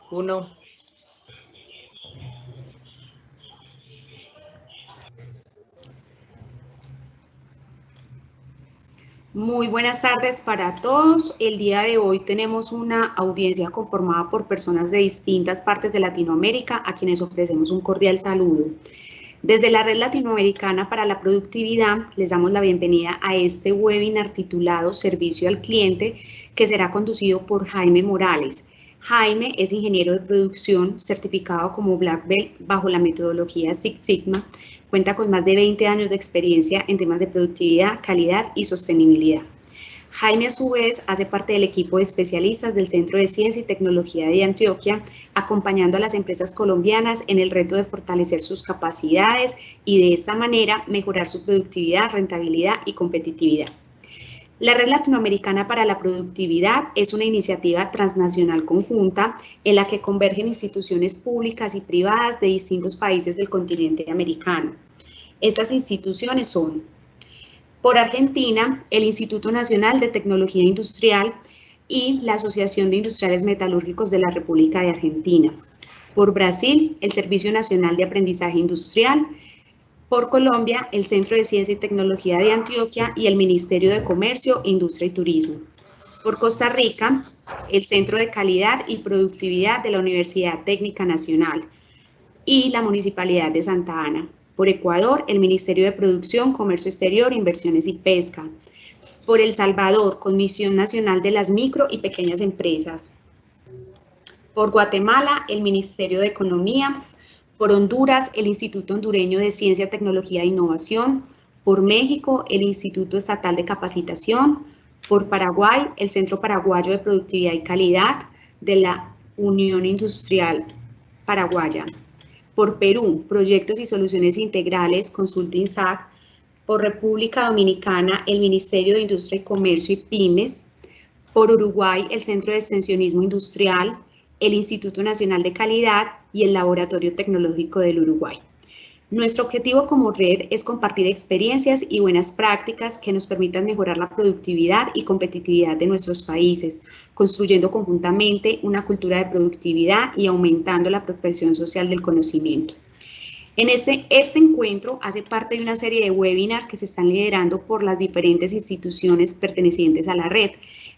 Uno. Muy buenas tardes para todos. El día de hoy tenemos una audiencia conformada por personas de distintas partes de Latinoamérica a quienes ofrecemos un cordial saludo. Desde la Red Latinoamericana para la Productividad les damos la bienvenida a este webinar titulado Servicio al Cliente, que será conducido por Jaime Morales. Jaime es ingeniero de producción certificado como Black Belt bajo la metodología Six Sigma. Cuenta con más de 20 años de experiencia en temas de productividad, calidad y sostenibilidad. Jaime, a su vez, hace parte del equipo de especialistas del Centro de Ciencia y Tecnología de Antioquia, acompañando a las empresas colombianas en el reto de fortalecer sus capacidades y de esta manera mejorar su productividad, rentabilidad y competitividad. La Red Latinoamericana para la Productividad es una iniciativa transnacional conjunta en la que convergen instituciones públicas y privadas de distintos países del continente americano. Estas instituciones son: por Argentina, el Instituto Nacional de Tecnología Industrial y la Asociación de Industriales Metalúrgicos de la República de Argentina. Por Brasil, el Servicio Nacional de Aprendizaje Industrial. Por Colombia, el Centro de Ciencia y Tecnología de Antioquia y el Ministerio de Comercio, Industria y Turismo. Por Costa Rica, el Centro de Calidad y Productividad de la Universidad Técnica Nacional y la Municipalidad de Santa Ana. Por Ecuador, el Ministerio de Producción, Comercio Exterior, Inversiones y Pesca. Por El Salvador, Comisión Nacional de las Micro y Pequeñas Empresas. Por Guatemala, el Ministerio de Economía. Por Honduras, el Instituto Hondureño de Ciencia, Tecnología e Innovación. Por México, el Instituto Estatal de Capacitación. Por Paraguay, el Centro Paraguayo de Productividad y Calidad de la Unión Industrial Paraguaya. Por Perú, Proyectos y Soluciones Integrales, Consulta INSAC. Por República Dominicana, el Ministerio de Industria y Comercio y Pymes. Por Uruguay, el Centro de Extensionismo Industrial, el Instituto Nacional de Calidad y el Laboratorio Tecnológico del Uruguay. Nuestro objetivo como red es compartir experiencias y buenas prácticas que nos permitan mejorar la productividad y competitividad de nuestros países, construyendo conjuntamente una cultura de productividad y aumentando la prospección social del conocimiento. Este encuentro hace parte de una serie de webinars que se están liderando por las diferentes instituciones pertenecientes a la red.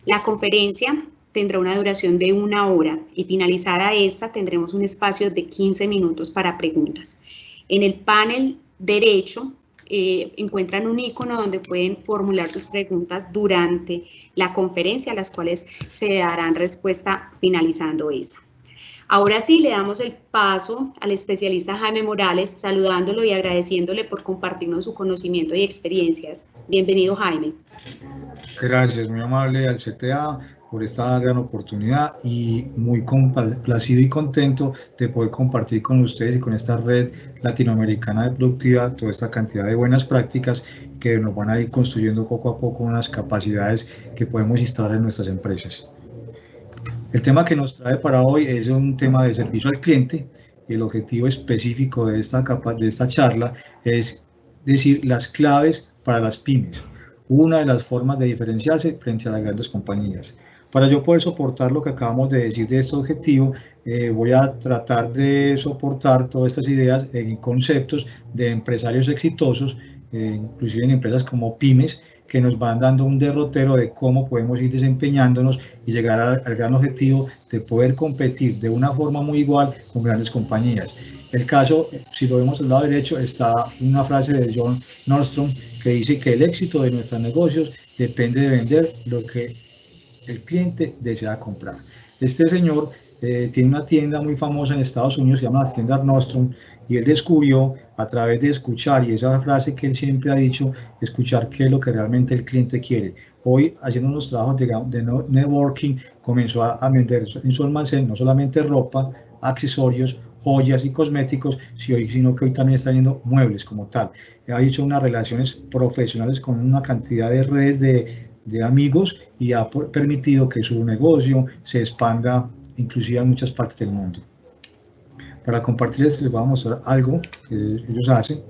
La conferencia tendrá una duración de 1 hora y finalizada esta tendremos un espacio de 15 minutos para preguntas. En el panel derecho encuentran un icono donde pueden formular sus preguntas durante la conferencia, a las cuales se darán respuesta finalizando esta. Ahora sí, le damos el paso al especialista Jaime Morales, saludándolo y agradeciéndole por compartirnos su conocimiento y experiencias. Bienvenido, Jaime. Gracias, muy amable al CTA por esta gran oportunidad y muy complacido y contento de poder compartir con ustedes y con esta red latinoamericana de productividad toda esta cantidad de buenas prácticas que nos van a ir construyendo poco a poco unas capacidades que podemos instalar en nuestras empresas. El tema que nos trae para hoy es un tema de servicio al cliente. El objetivo específico de esta charla es decir las claves para las pymes, una de las formas de diferenciarse frente a las grandes compañías. Para yo poder soportar lo que acabamos de decir de este objetivo, voy a tratar de soportar todas estas ideas en conceptos de empresarios exitosos, inclusive en empresas como pymes, que nos van dando un derrotero de cómo podemos ir desempeñándonos y llegar al gran objetivo de poder competir de una forma muy igual con grandes compañías. El caso, si lo vemos al lado derecho, está una frase de John Nordstrom que dice que el éxito de nuestros negocios depende de vender lo que el cliente desea comprar. Este señor tiene una tienda muy famosa en Estados Unidos, se llama la tienda Nordstrom, y él descubrió a través de escuchar, y esa frase que él siempre ha dicho, escuchar qué es lo que realmente el cliente quiere. Hoy, haciendo unos trabajos de networking, comenzó a vender en su almacén no solamente ropa, accesorios, joyas y cosméticos, sino que hoy también está vendiendo muebles como tal. Ha hecho unas relaciones profesionales con una cantidad de redes de amigos y ha permitido que su negocio se expanda inclusive en muchas partes del mundo. Para compartirles les voy a mostrar algo que ellos hacen.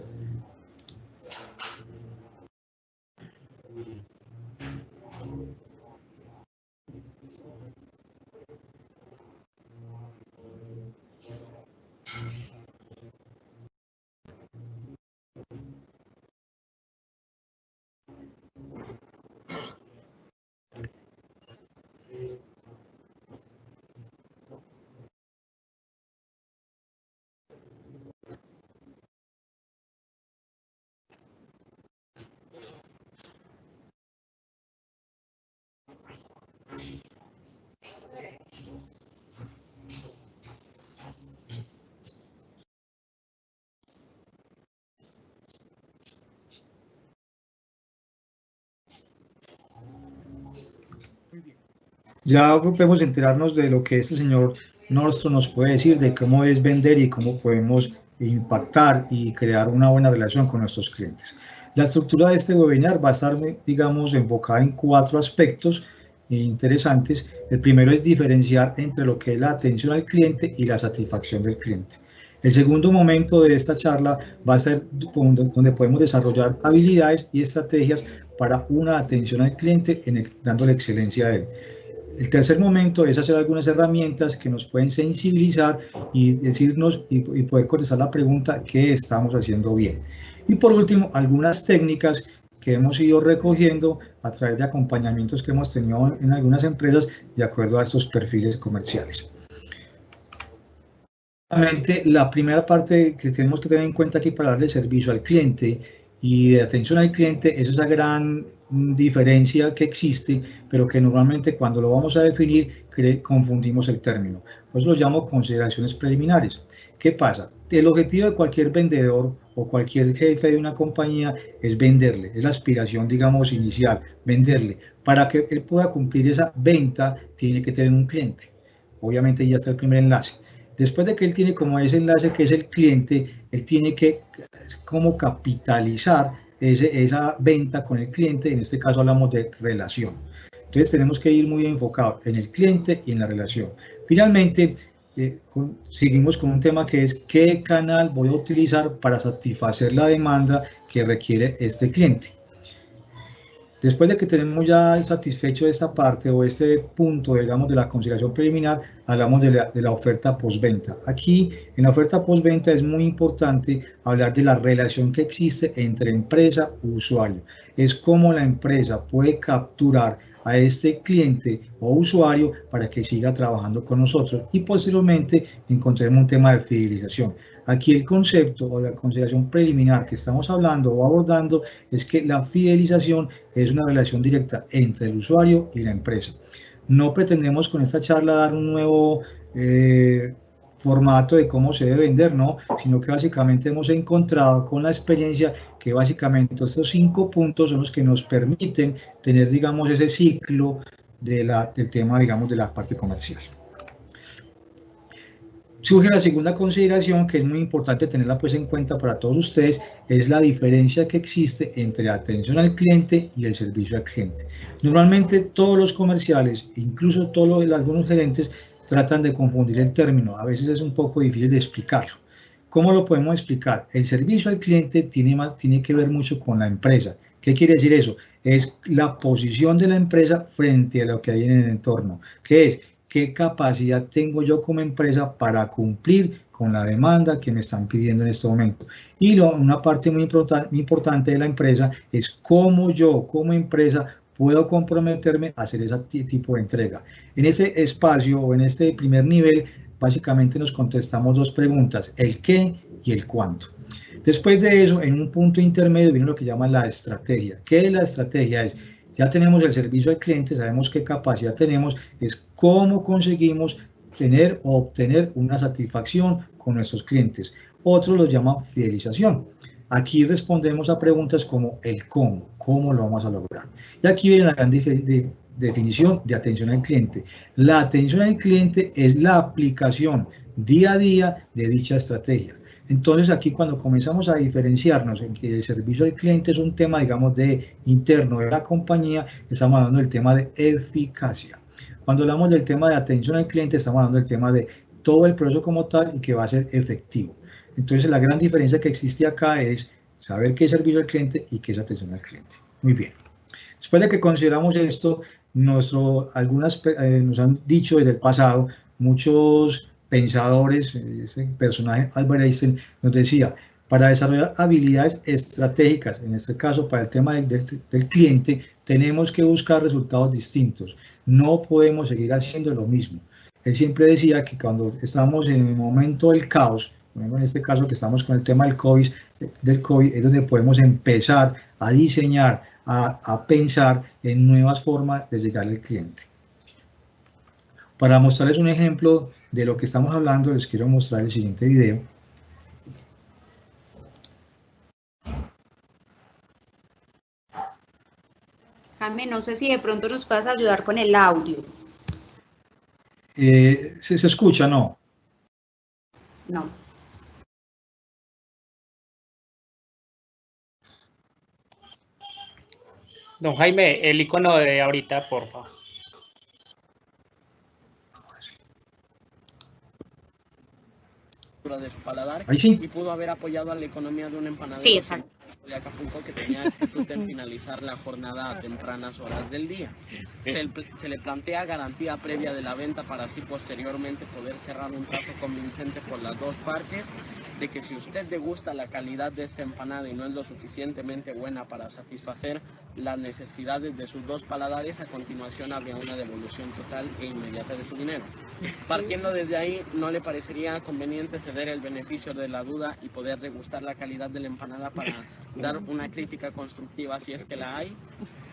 Ya podemos enterarnos de lo que este señor Nordstrom nos puede decir, de cómo es vender y cómo podemos impactar y crear una buena relación con nuestros clientes. La estructura de este webinar va a estar, digamos, enfocada en 4 aspectos interesantes. El primero es diferenciar entre lo que es la atención al cliente y la satisfacción del cliente. El segundo momento de esta charla va a ser donde podemos desarrollar habilidades y estrategias para una atención al cliente dándole excelencia a él. El tercer momento es hacer algunas herramientas que nos pueden sensibilizar y decirnos y poder contestar la pregunta ¿qué estamos haciendo bien? Y por último, algunas técnicas que hemos ido recogiendo a través de acompañamientos que hemos tenido en algunas empresas de acuerdo a estos perfiles comerciales. La primera parte que tenemos que tener en cuenta aquí para darle servicio al cliente y de atención al cliente es esa gran diferencia que existe, pero que normalmente cuando lo vamos a definir confundimos el término. Pues lo llamo consideraciones preliminares. ¿Qué pasa? El objetivo de cualquier vendedor o cualquier jefe de una compañía es venderle, es la aspiración, digamos, inicial, venderle. Para que él pueda cumplir esa venta, tiene que tener un cliente. Obviamente ya está el primer enlace. Después de que él tiene como ese enlace que es el cliente, él tiene que como capitalizar esa venta con el cliente, en este caso hablamos de relación. Entonces tenemos que ir muy enfocados en el cliente y en la relación. Finalmente, seguimos con un tema que es qué canal voy a utilizar para satisfacer la demanda que requiere este cliente. Después de que tenemos ya satisfecho esta parte o este punto, digamos, de la consideración preliminar, hablamos de la oferta postventa. Aquí, en la oferta postventa es muy importante hablar de la relación que existe entre empresa y usuario. Es cómo la empresa puede capturar a este cliente o usuario para que siga trabajando con nosotros y posteriormente encontremos un tema de fidelización. Aquí el concepto o la consideración preliminar que estamos hablando o abordando es que la fidelización es una relación directa entre el usuario y la empresa. No pretendemos con esta charla dar un nuevo formato de cómo se debe vender, no, sino que básicamente hemos encontrado con la experiencia que básicamente estos 5 puntos son los que nos permiten tener, digamos, ese ciclo del tema, digamos, de la parte comercial. Surge la segunda consideración, que es muy importante tenerla pues en cuenta para todos ustedes, es la diferencia que existe entre la atención al cliente y el servicio al cliente. Normalmente todos los comerciales, incluso algunos gerentes, tratan de confundir el término. A veces es un poco difícil de explicarlo. ¿Cómo lo podemos explicar? El servicio al cliente tiene que ver mucho con la empresa. ¿Qué quiere decir eso? Es la posición de la empresa frente a lo que hay en el entorno. ¿Qué es? ¿Qué capacidad tengo yo como empresa para cumplir con la demanda que me están pidiendo en este momento? Y una parte muy importante de la empresa es cómo yo como empresa puedo comprometerme a hacer ese tipo de entrega. En este espacio o en este primer nivel, básicamente nos contestamos 2 preguntas, el qué y el cuánto. Después de eso, en un punto intermedio viene lo que llaman la estrategia. ¿Qué es la estrategia? Ya tenemos el servicio al cliente, sabemos qué capacidad tenemos, es cómo conseguimos tener o obtener una satisfacción con nuestros clientes. Otros lo llaman fidelización. Aquí respondemos a preguntas como el cómo lo vamos a lograr. Y aquí viene la gran definición de atención al cliente. La atención al cliente es la aplicación día a día de dicha estrategia. Entonces aquí cuando comenzamos a diferenciarnos en que el servicio al cliente es un tema, digamos, interno de la compañía, estamos hablando del tema de eficacia. Cuando hablamos del tema de atención al cliente, estamos hablando del tema de todo el proceso como tal y que va a ser efectivo. Entonces la gran diferencia que existe acá es saber qué es servicio al cliente y qué es atención al cliente. Muy bien. Después de que consideramos esto, nos han dicho desde el pasado muchos pensadores, ese personaje Albert Einstein nos decía, para desarrollar habilidades estratégicas, en este caso para el tema del cliente, tenemos que buscar resultados distintos. No podemos seguir haciendo lo mismo. Él siempre decía que cuando estamos en el momento del caos, en este caso que estamos con el tema del COVID, es donde podemos empezar a diseñar, a pensar en nuevas formas de llegar al cliente. Para mostrarles un ejemplo de lo que estamos hablando, les quiero mostrar el siguiente video. Jaime, no sé si de pronto nos puedas ayudar con el audio. ¿Se escucha, no? No. Don Jaime, el icono de ahorita, por favor. De su paladar. Ahí sí. Y pudo haber apoyado a la economía de un empanadero Sí, exacto. de Acapulco que tenía actitud en finalizar la jornada a tempranas horas del día. Se le plantea garantía previa de la venta para así posteriormente poder cerrar un trato convincente por las dos partes de que si usted degusta la calidad de esta empanada y no es lo suficientemente buena para satisfacer las necesidades de sus dos paladares, a continuación habría una devolución total e inmediata de su dinero. Partiendo desde ahí, ¿no le parecería conveniente ceder el beneficio de la duda y poder degustar la calidad de la empanada para dar una crítica constructiva si es que la hay?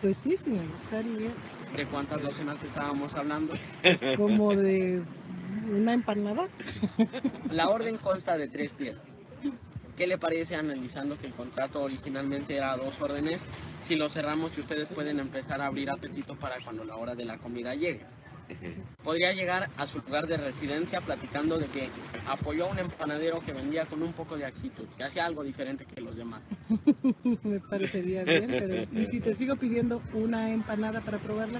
Pues sí, sí me gustaría. ¿De cuántas docenas estábamos hablando? Como de una empanada. La orden consta de 3 piezas. ¿Qué le parece, analizando que el contrato originalmente era 2 órdenes, si lo cerramos y ustedes pueden empezar a abrir apetito para cuando la hora de la comida llegue? Podría llegar a su lugar de residencia platicando de que apoyó a un empanadero que vendía con un poco de actitud, que hacía algo diferente que los demás. Me parecería bien, pero ¿y si te sigo pidiendo una empanada para probarla?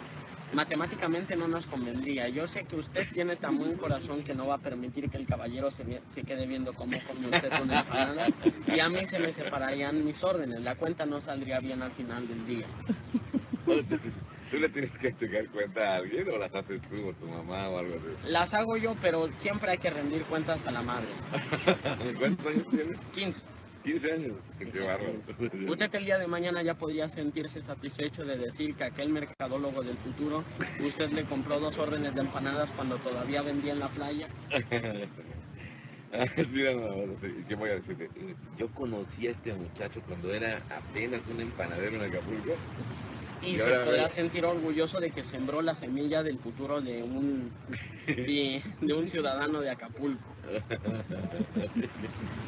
Matemáticamente no nos convendría. Yo sé que usted tiene tan buen corazón que no va a permitir que el caballero se quede viendo cómo come usted una empanada, y a mí se me separarían mis órdenes. La cuenta no saldría bien al final del día. ¿Tú le tienes que explicar cuenta a alguien o las haces tú o tu mamá o algo así? Las hago yo, pero siempre hay que rendir cuentas a la madre. ¿Cuántos años tienes? 15. 15 años. Qué bárbaro. Usted el día de mañana ya podría sentirse satisfecho de decir que aquel mercadólogo del futuro, usted le compró 2 órdenes de empanadas cuando todavía vendía en la playa. Sí, no, sí. ¿Qué voy a decirte? Yo conocí a este muchacho cuando era apenas un empanadero en Acapulco. Y se podrá sentir orgulloso de que sembró la semilla del futuro de un ciudadano de Acapulco.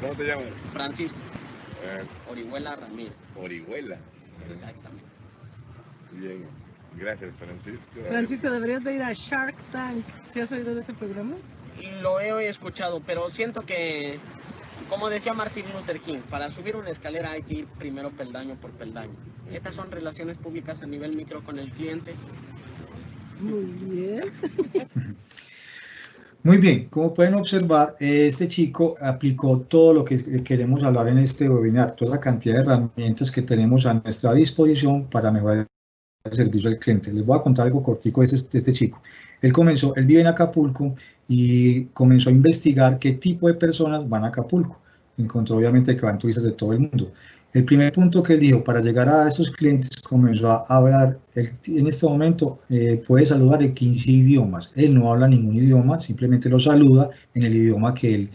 ¿Cómo te llamas? Francisco. Orihuela Ramírez. Orihuela. Exactamente. Bien, gracias Francisco. Francisco, deberías de ir a Shark Tank. ¿Sí has oído de ese programa? Lo he escuchado, pero siento que, como decía Martin Luther King, para subir una escalera hay que ir primero peldaño por peldaño. Estas son relaciones públicas a nivel micro con el cliente. Muy bien. Muy bien, como pueden observar, este chico aplicó todo lo que queremos hablar en este webinar, toda la cantidad de herramientas que tenemos a nuestra disposición para mejorar el servicio al cliente. Les voy a contar algo cortico de este chico. Él vive en Acapulco y comenzó a investigar qué tipo de personas van a Acapulco. Encontró obviamente que van turistas de todo el mundo. El primer punto que él dijo, para llegar a estos clientes, comenzó a hablar, en este momento puede saludar en 15 idiomas. Él no habla ningún idioma, simplemente lo saluda en el idioma que él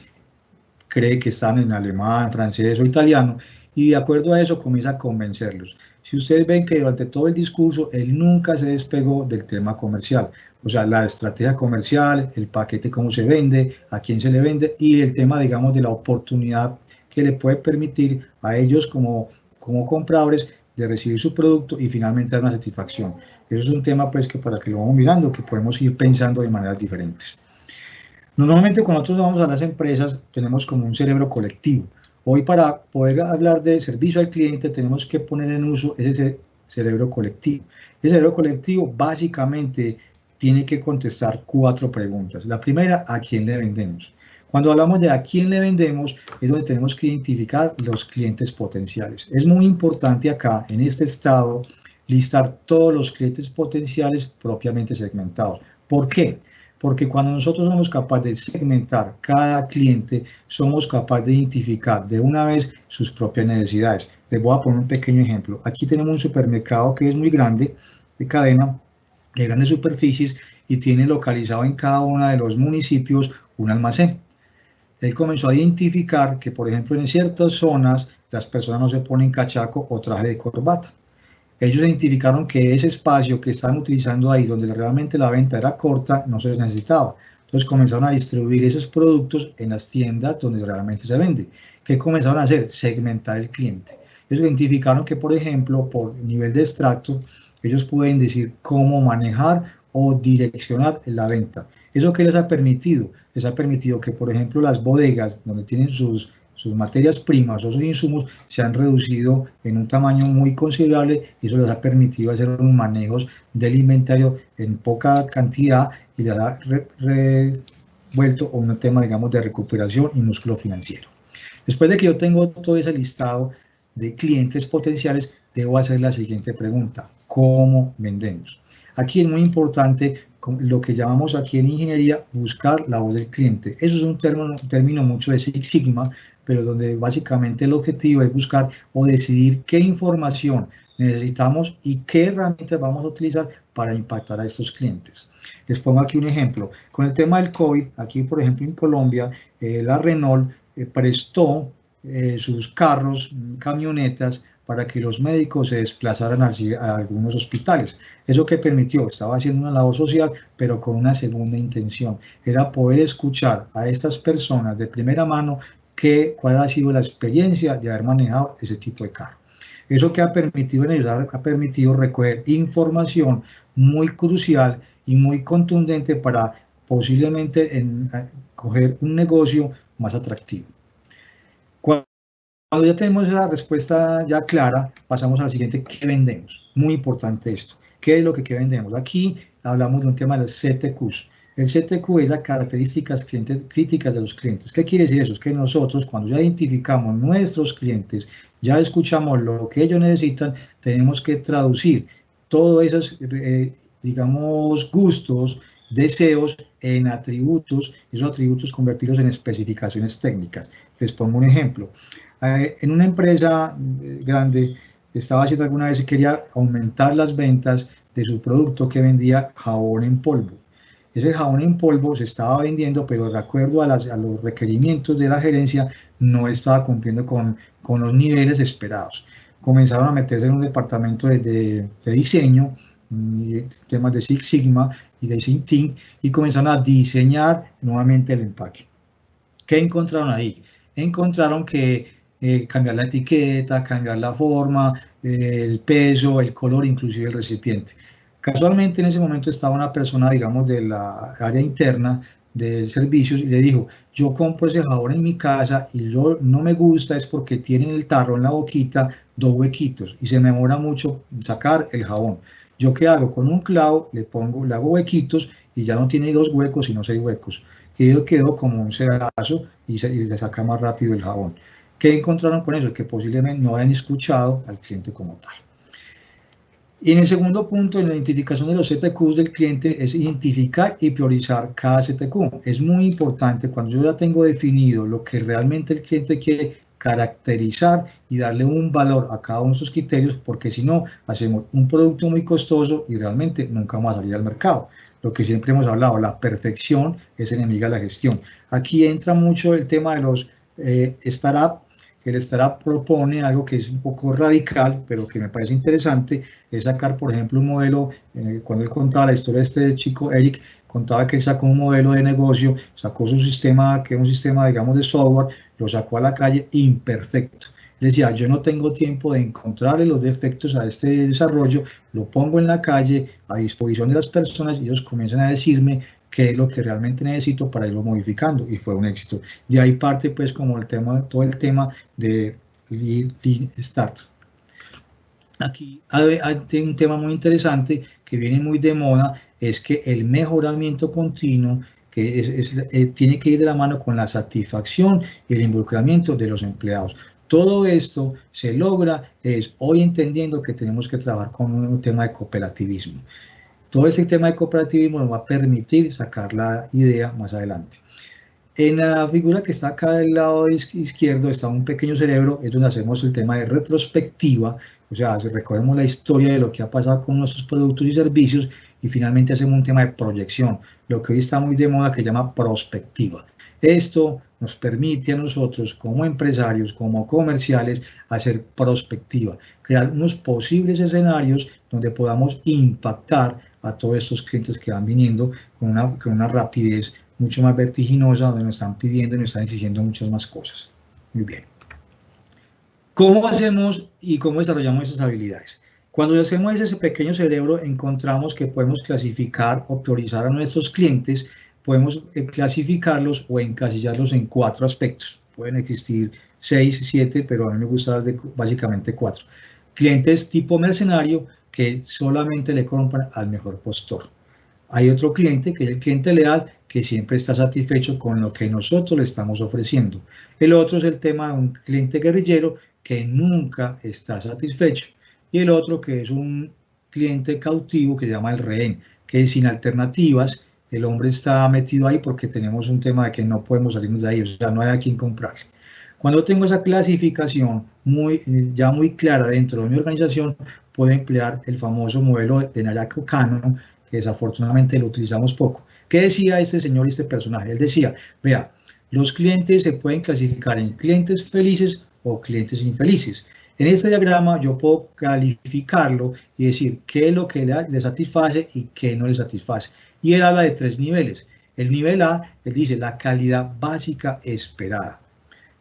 cree que están, en alemán, francés o italiano, y de acuerdo a eso comienza a convencerlos. Si ustedes ven que durante todo el discurso él nunca se despegó del tema comercial, o sea, la estrategia comercial, el paquete, cómo se vende, a quién se le vende, y el tema, digamos, de la oportunidad que le puede permitir a ellos como compradores de recibir su producto y finalmente dar una satisfacción. Eso es un tema pues que para que lo vamos mirando, que podemos ir pensando de maneras diferentes. Normalmente cuando nosotros vamos a las empresas tenemos como un cerebro colectivo. Hoy para poder hablar de servicio al cliente tenemos que poner en uso ese cerebro colectivo. El cerebro colectivo básicamente tiene que contestar 4 preguntas. La primera, ¿a quién le vendemos? Cuando hablamos de a quién le vendemos, es donde tenemos que identificar los clientes potenciales. Es muy importante acá, en este estado, listar todos los clientes potenciales propiamente segmentados. ¿Por qué? porque cuando nosotros somos capaces de segmentar cada cliente, somos capaces de identificar de una vez sus propias necesidades. Les voy a poner un pequeño ejemplo. Aquí tenemos un supermercado que es muy grande, de cadena, de grandes superficies, y tiene localizado en cada uno de los municipios un almacén. Él comenzó a identificar que, por ejemplo, en ciertas zonas las personas no se ponen cachaco o traje de corbata. Ellos identificaron que ese espacio que estaban utilizando ahí, donde realmente la venta era corta, no se necesitaba. Entonces comenzaron a distribuir esos productos en las tiendas donde realmente se vende. ¿Qué comenzaron a hacer? Segmentar el cliente. Ellos identificaron que, por ejemplo, por nivel de extracto, ellos pueden decir cómo manejar o direccionar la venta. ¿Eso qué les ha permitido? Les ha permitido que, por ejemplo, las bodegas donde tienen sus materias primas o sus insumos se han reducido en un tamaño muy considerable, y eso les ha permitido hacer unos manejos del inventario en poca cantidad y les ha revuelto un tema, digamos, de recuperación y músculo financiero. Después de que yo tengo todo ese listado de clientes potenciales, debo hacer la siguiente pregunta: ¿cómo vendemos? Aquí es muy importante lo que llamamos aquí en ingeniería buscar la voz del cliente. Eso es un término mucho de Six Sigma, pero donde básicamente el objetivo es buscar o decidir qué información necesitamos y qué herramientas vamos a utilizar para impactar a estos clientes. Les pongo aquí un ejemplo. Con el tema del COVID, aquí por ejemplo en Colombia, la Renault prestó sus carros, camionetas, para que los médicos se desplazaran a algunos hospitales. ¿Eso qué permitió? Estaba haciendo una labor social, pero con una segunda intención. Era poder escuchar a estas personas de primera mano cuál ha sido la experiencia de haber manejado ese tipo de carro. Eso que ha permitido ha permitido recoger información muy crucial y muy contundente para posiblemente coger un negocio más atractivo. Cuando ya tenemos esa respuesta ya clara, pasamos a la siguiente: ¿qué vendemos? Muy importante esto. ¿Qué es lo que vendemos? Aquí hablamos de un tema de los CTQs. El CTQ es las características críticas de los clientes. ¿Qué quiere decir eso? Es que nosotros, cuando ya identificamos nuestros clientes, ya escuchamos lo que ellos necesitan, tenemos que traducir todos esos, digamos, gustos, deseos en atributos, esos atributos convertirlos en especificaciones técnicas. Les pongo un ejemplo. En una empresa grande, estaba haciendo alguna vez y quería aumentar las ventas de su producto que vendía jabón en polvo. Ese jabón en polvo se estaba vendiendo, pero de acuerdo a los requerimientos de la gerencia, no estaba cumpliendo con los niveles esperados. Comenzaron a meterse en un departamento de diseño, temas de Six Sigma y de Think, y comenzaron a diseñar nuevamente el empaque. ¿Qué encontraron ahí? Encontraron que cambiar la etiqueta, cambiar la forma, el peso, el color, inclusive el recipiente. Casualmente en ese momento estaba una persona, digamos, de la área interna de servicios y le dijo: yo compro ese jabón en mi casa y no me gusta es porque tiene en el tarro, en la boquita, 2 huequitos y se me demora mucho sacar el jabón. ¿Yo qué hago? Con un clavo le hago huequitos y ya no tiene 2 huecos sino 6 huecos. Quedó como un cedazo y se saca más rápido el jabón. ¿Qué encontraron con eso? Que posiblemente no hayan escuchado al cliente como tal. Y en el segundo punto, en la identificación de los CTQs del cliente, es identificar y priorizar cada CTQ. Es muy importante cuando yo ya tengo definido lo que realmente el cliente quiere, caracterizar y darle un valor a cada uno de estos criterios, porque si no, hacemos un producto muy costoso y realmente nunca vamos a salir al mercado. Lo que siempre hemos hablado, la perfección es enemiga de la gestión. Aquí entra mucho el tema de los startups, que el startup propone algo que es un poco radical, pero que me parece interesante, es sacar, por ejemplo, un modelo. Cuando él contaba la historia de este chico, Eric, contaba que él sacó un modelo de negocio, sacó su sistema, que es un sistema, digamos, de software, lo sacó a la calle imperfecto. Decía: yo no tengo tiempo de encontrarle los defectos a este desarrollo, lo pongo en la calle a disposición de las personas y ellos comienzan a decirme qué es lo que realmente necesito para irlo modificando, y fue un éxito. De ahí parte pues como todo el tema de Lean Start. Aquí hay un tema muy interesante que viene muy de moda, es que el mejoramiento continuo que tiene que ir de la mano con la satisfacción y el involucramiento de los empleados. Todo esto se logra hoy entendiendo que tenemos que trabajar con un tema de cooperativismo. Todo este tema de cooperativismo nos va a permitir sacar la idea más adelante. En la figura que está acá del lado izquierdo está un pequeño cerebro, es donde hacemos el tema de retrospectiva, o sea, recogemos la historia de lo que ha pasado con nuestros productos y servicios y finalmente hacemos un tema de proyección, lo que hoy está muy de moda que se llama prospectiva. Esto nos permite a nosotros como empresarios, como comerciales, hacer prospectiva, crear unos posibles escenarios donde podamos impactar a todos estos clientes que van viniendo con una rapidez mucho más vertiginosa, donde nos están pidiendo y nos están exigiendo muchas más cosas. Muy bien. ¿Cómo hacemos y cómo desarrollamos esas habilidades? Cuando hacemos ese pequeño cerebro, encontramos que podemos clasificar o priorizar a nuestros clientes, podemos clasificarlos o encasillarlos en 4 aspectos. Pueden existir 6, 7, pero a mí me gusta hablar de básicamente 4. Clientes tipo mercenario que solamente le compran al mejor postor. Hay otro cliente que es el cliente leal que siempre está satisfecho con lo que nosotros le estamos ofreciendo. El otro es el tema de un cliente guerrillero que nunca está satisfecho. Y el otro que es un cliente cautivo que se llama el rehén, que sin alternativas el hombre está metido ahí porque tenemos un tema de que no podemos salirnos de ahí, o sea, no hay a quien comprar. Cuando tengo esa clasificación ya muy clara dentro de mi organización, puedo emplear el famoso modelo de Naraku Kano, que desafortunadamente lo utilizamos poco. ¿Qué decía este señor y este personaje? Él decía, vea, los clientes se pueden clasificar en clientes felices o clientes infelices. En este diagrama yo puedo calificarlo y decir qué es lo que le satisface y qué no le satisface. Y él habla de 3 niveles. El nivel A, él dice la calidad básica esperada.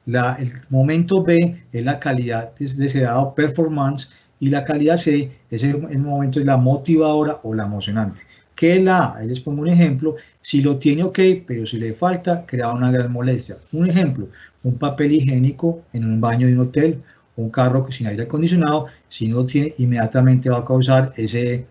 El momento B es la calidad deseada, performance, y la calidad C es el momento de la motivadora o la emocionante. ¿Qué es la A? Ahí les pongo un ejemplo. Si lo tiene, ok, pero si le falta, crea una gran molestia. Un ejemplo, un papel higiénico en un baño de un hotel, un carro sin aire acondicionado, si no lo tiene, inmediatamente va a causar ese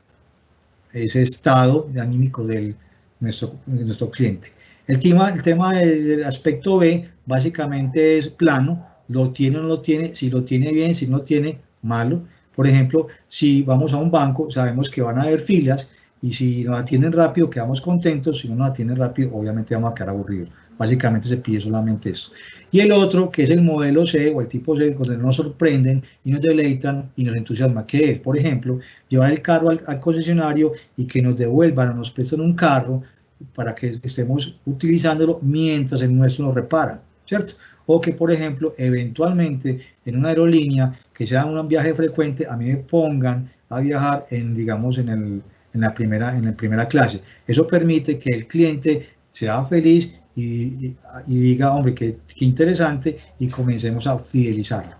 estado anímico de nuestro cliente. El tema del aspecto B básicamente es plano, lo tiene o no lo tiene, si lo tiene bien, si no lo tiene, malo. Por ejemplo, si vamos a un banco, sabemos que van a haber filas y si nos atienden rápido, quedamos contentos, si no nos atienden rápido, obviamente vamos a quedar aburridos. Básicamente se pide solamente esto. Y el otro, que es el modelo C o el tipo C, donde nos sorprenden y nos deleitan y nos entusiasma, que es, por ejemplo, llevar el carro al concesionario y que nos devuelvan o nos prestan un carro para que estemos utilizándolo mientras el nuestro nos repara, ¿cierto? O que, por ejemplo, eventualmente en una aerolínea que sea un viaje frecuente, a mí me pongan a viajar digamos, en la primera clase. Eso permite que el cliente sea feliz y diga, hombre, qué interesante, y comencemos a fidelizarlo.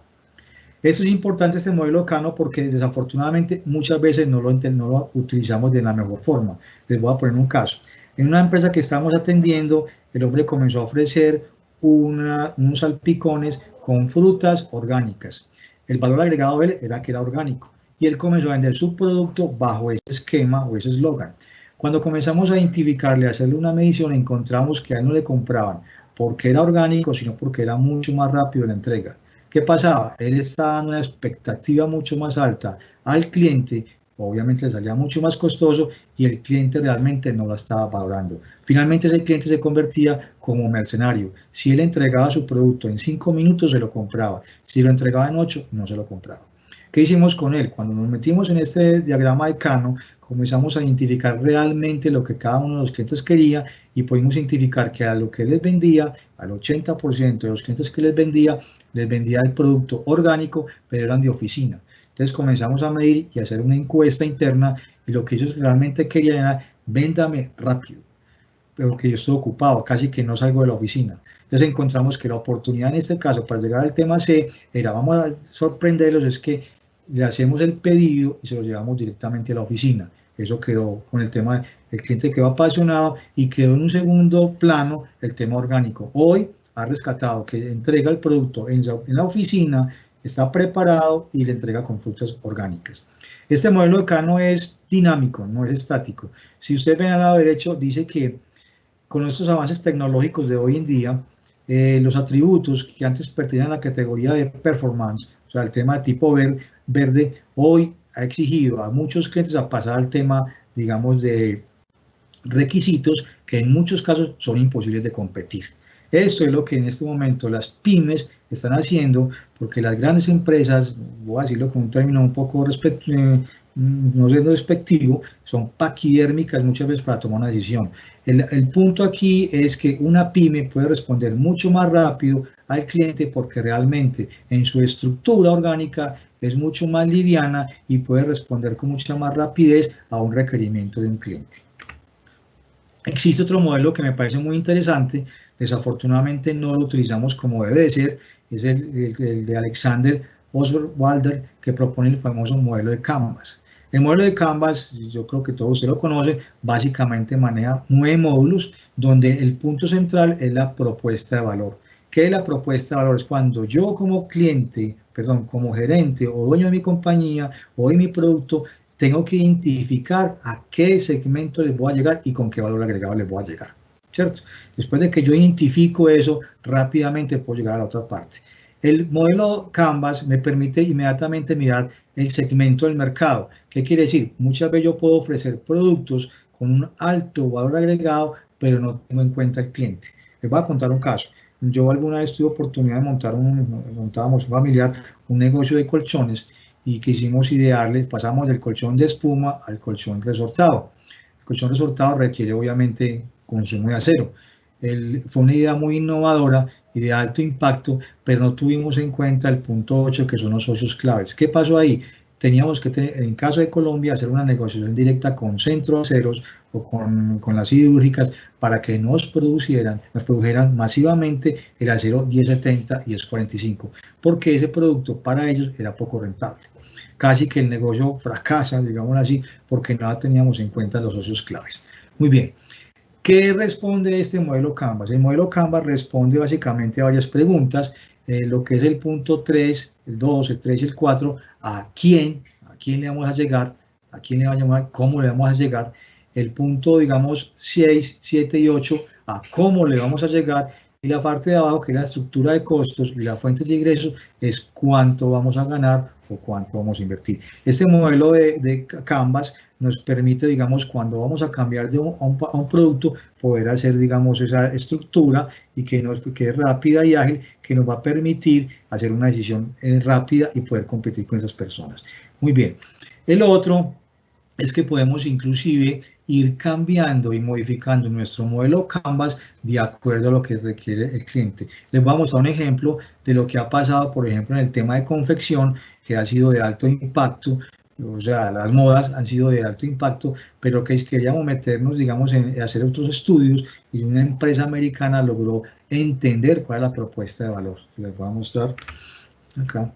Esto es importante, este modelo Kano, porque desafortunadamente muchas veces no lo utilizamos de la mejor forma. Les voy a poner un caso. En una empresa que estamos atendiendo, el hombre comenzó a ofrecer unos salpicones con frutas orgánicas. El valor agregado de él era que era orgánico y él comenzó a vender su producto bajo ese esquema o ese eslogan. Cuando comenzamos a identificarle, a hacerle una medición, encontramos que a él no le compraban porque era orgánico, sino porque era mucho más rápido la entrega. ¿Qué pasaba? Él estaba dando una expectativa mucho más alta al cliente, obviamente le salía mucho más costoso y el cliente realmente no la estaba valorando. Finalmente ese cliente se convertía como mercenario. Si él entregaba su producto en 5 minutos, se lo compraba. Si lo entregaba en 8, no se lo compraba. ¿Qué hicimos con él? Cuando nos metimos en este diagrama de Kano, comenzamos a identificar realmente lo que cada uno de los clientes quería y pudimos identificar que a lo que les vendía, al 80% de los clientes que les vendía el producto orgánico, pero eran de oficina. Entonces comenzamos a medir y a hacer una encuesta interna y lo que ellos realmente querían era, véndame rápido, pero que yo estoy ocupado, casi que no salgo de la oficina. Entonces encontramos que la oportunidad en este caso para llegar al tema C era, vamos a sorprenderlos, es que le hacemos el pedido y se lo llevamos directamente a la oficina. Eso quedó con el tema, el cliente quedó apasionado y quedó en un segundo plano el tema orgánico. Hoy ha rescatado que entrega el producto en la oficina, está preparado y le entrega con frutas orgánicas. Este modelo de Kano es dinámico, no es estático. Si ustedes ven al lado derecho, dice que con estos avances tecnológicos de hoy en día, los atributos que antes pertenecían a la categoría de performance, o sea, el tema de tipo verde, hoy ha exigido a muchos clientes a pasar al tema digamos, de requisitos que en muchos casos son imposibles de competir. Esto es lo que en este momento las pymes están haciendo, porque las grandes empresas, voy a decirlo con un término un poco no sé, despectivo, son paquidérmicas muchas veces para tomar una decisión. El punto aquí es que una pyme puede responder mucho más rápido al cliente porque realmente en su estructura orgánica es mucho más liviana y puede responder con mucha más rapidez a un requerimiento de un cliente. Existe otro modelo que me parece muy interesante, desafortunadamente no lo utilizamos como debe de ser, es el de Alexander Osterwalder, que propone el famoso modelo de Canvas. El modelo de Canvas, yo creo que todos ustedes lo conocen, básicamente maneja 9 módulos, donde el punto central es la propuesta de valor. ¿Qué es la propuesta de valor? Es cuando yo como cliente, perdón, como gerente o dueño de mi compañía o de mi producto, tengo que identificar a qué segmento les voy a llegar y con qué valor agregado les voy a llegar, ¿cierto? Después de que yo identifico eso, rápidamente puedo llegar a la otra parte. El modelo Canvas me permite inmediatamente mirar el segmento del mercado. ¿Qué quiere decir? Muchas veces yo puedo ofrecer productos con un alto valor agregado, pero no tengo en cuenta el cliente. Les voy a contar un caso. Yo alguna vez tuve oportunidad de montábamos familiar, un negocio de colchones y quisimos idearle, pasamos del colchón de espuma al colchón resortado. El colchón resortado requiere obviamente consumo de acero. Fue una idea muy innovadora y de alto impacto, pero no tuvimos en cuenta el punto 8, que son los socios claves. ¿Qué pasó ahí? Teníamos que, en caso de Colombia, hacer una negociación directa con Centro Aceros o con las siderúrgicas para que nos produjeran masivamente el acero 1070 y 1045, porque ese producto para ellos era poco rentable. Casi que el negocio fracasa, digámoslo así, porque no teníamos en cuenta los socios claves. Muy bien. ¿Qué responde este modelo Canvas? El modelo Canvas responde básicamente a varias preguntas, lo que es el punto 3, el 2, el 3 y el 4, ¿a quién le vamos a llegar? ¿A quién le vamos a llamar? ¿Cómo le vamos a llegar? El punto, digamos, 6, 7 y 8, ¿a cómo le vamos a llegar? Y la parte de abajo, que es la estructura de costos y la fuente de ingresos, es cuánto vamos a ganar o cuánto vamos a invertir. Este modelo de Canvas nos permite, digamos, cuando vamos a cambiar a un producto, poder hacer, digamos, esa estructura y que es rápida y ágil, que nos va a permitir hacer una decisión rápida y poder competir con esas personas. Muy bien. El otro es que podemos inclusive ir cambiando y modificando nuestro modelo Canvas de acuerdo a lo que requiere el cliente. Les voy a mostrar un ejemplo de lo que ha pasado, por ejemplo, en el tema de confección, que ha sido de alto impacto. O sea, las modas han sido de alto impacto, pero que queríamos meternos, digamos, en hacer otros estudios y una empresa americana logró entender cuál es la propuesta de valor. Les voy a mostrar acá.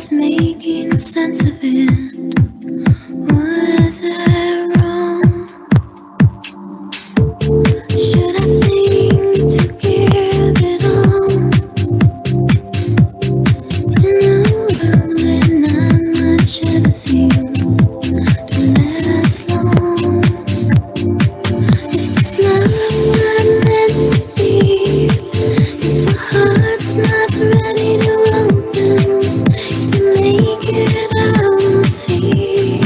just making sense of it. Was I wrong? Should I think to give it all? I know that we're not much of a seem to last long. If this love's not meant to be, if our heart's not ready to open, if you make it out and see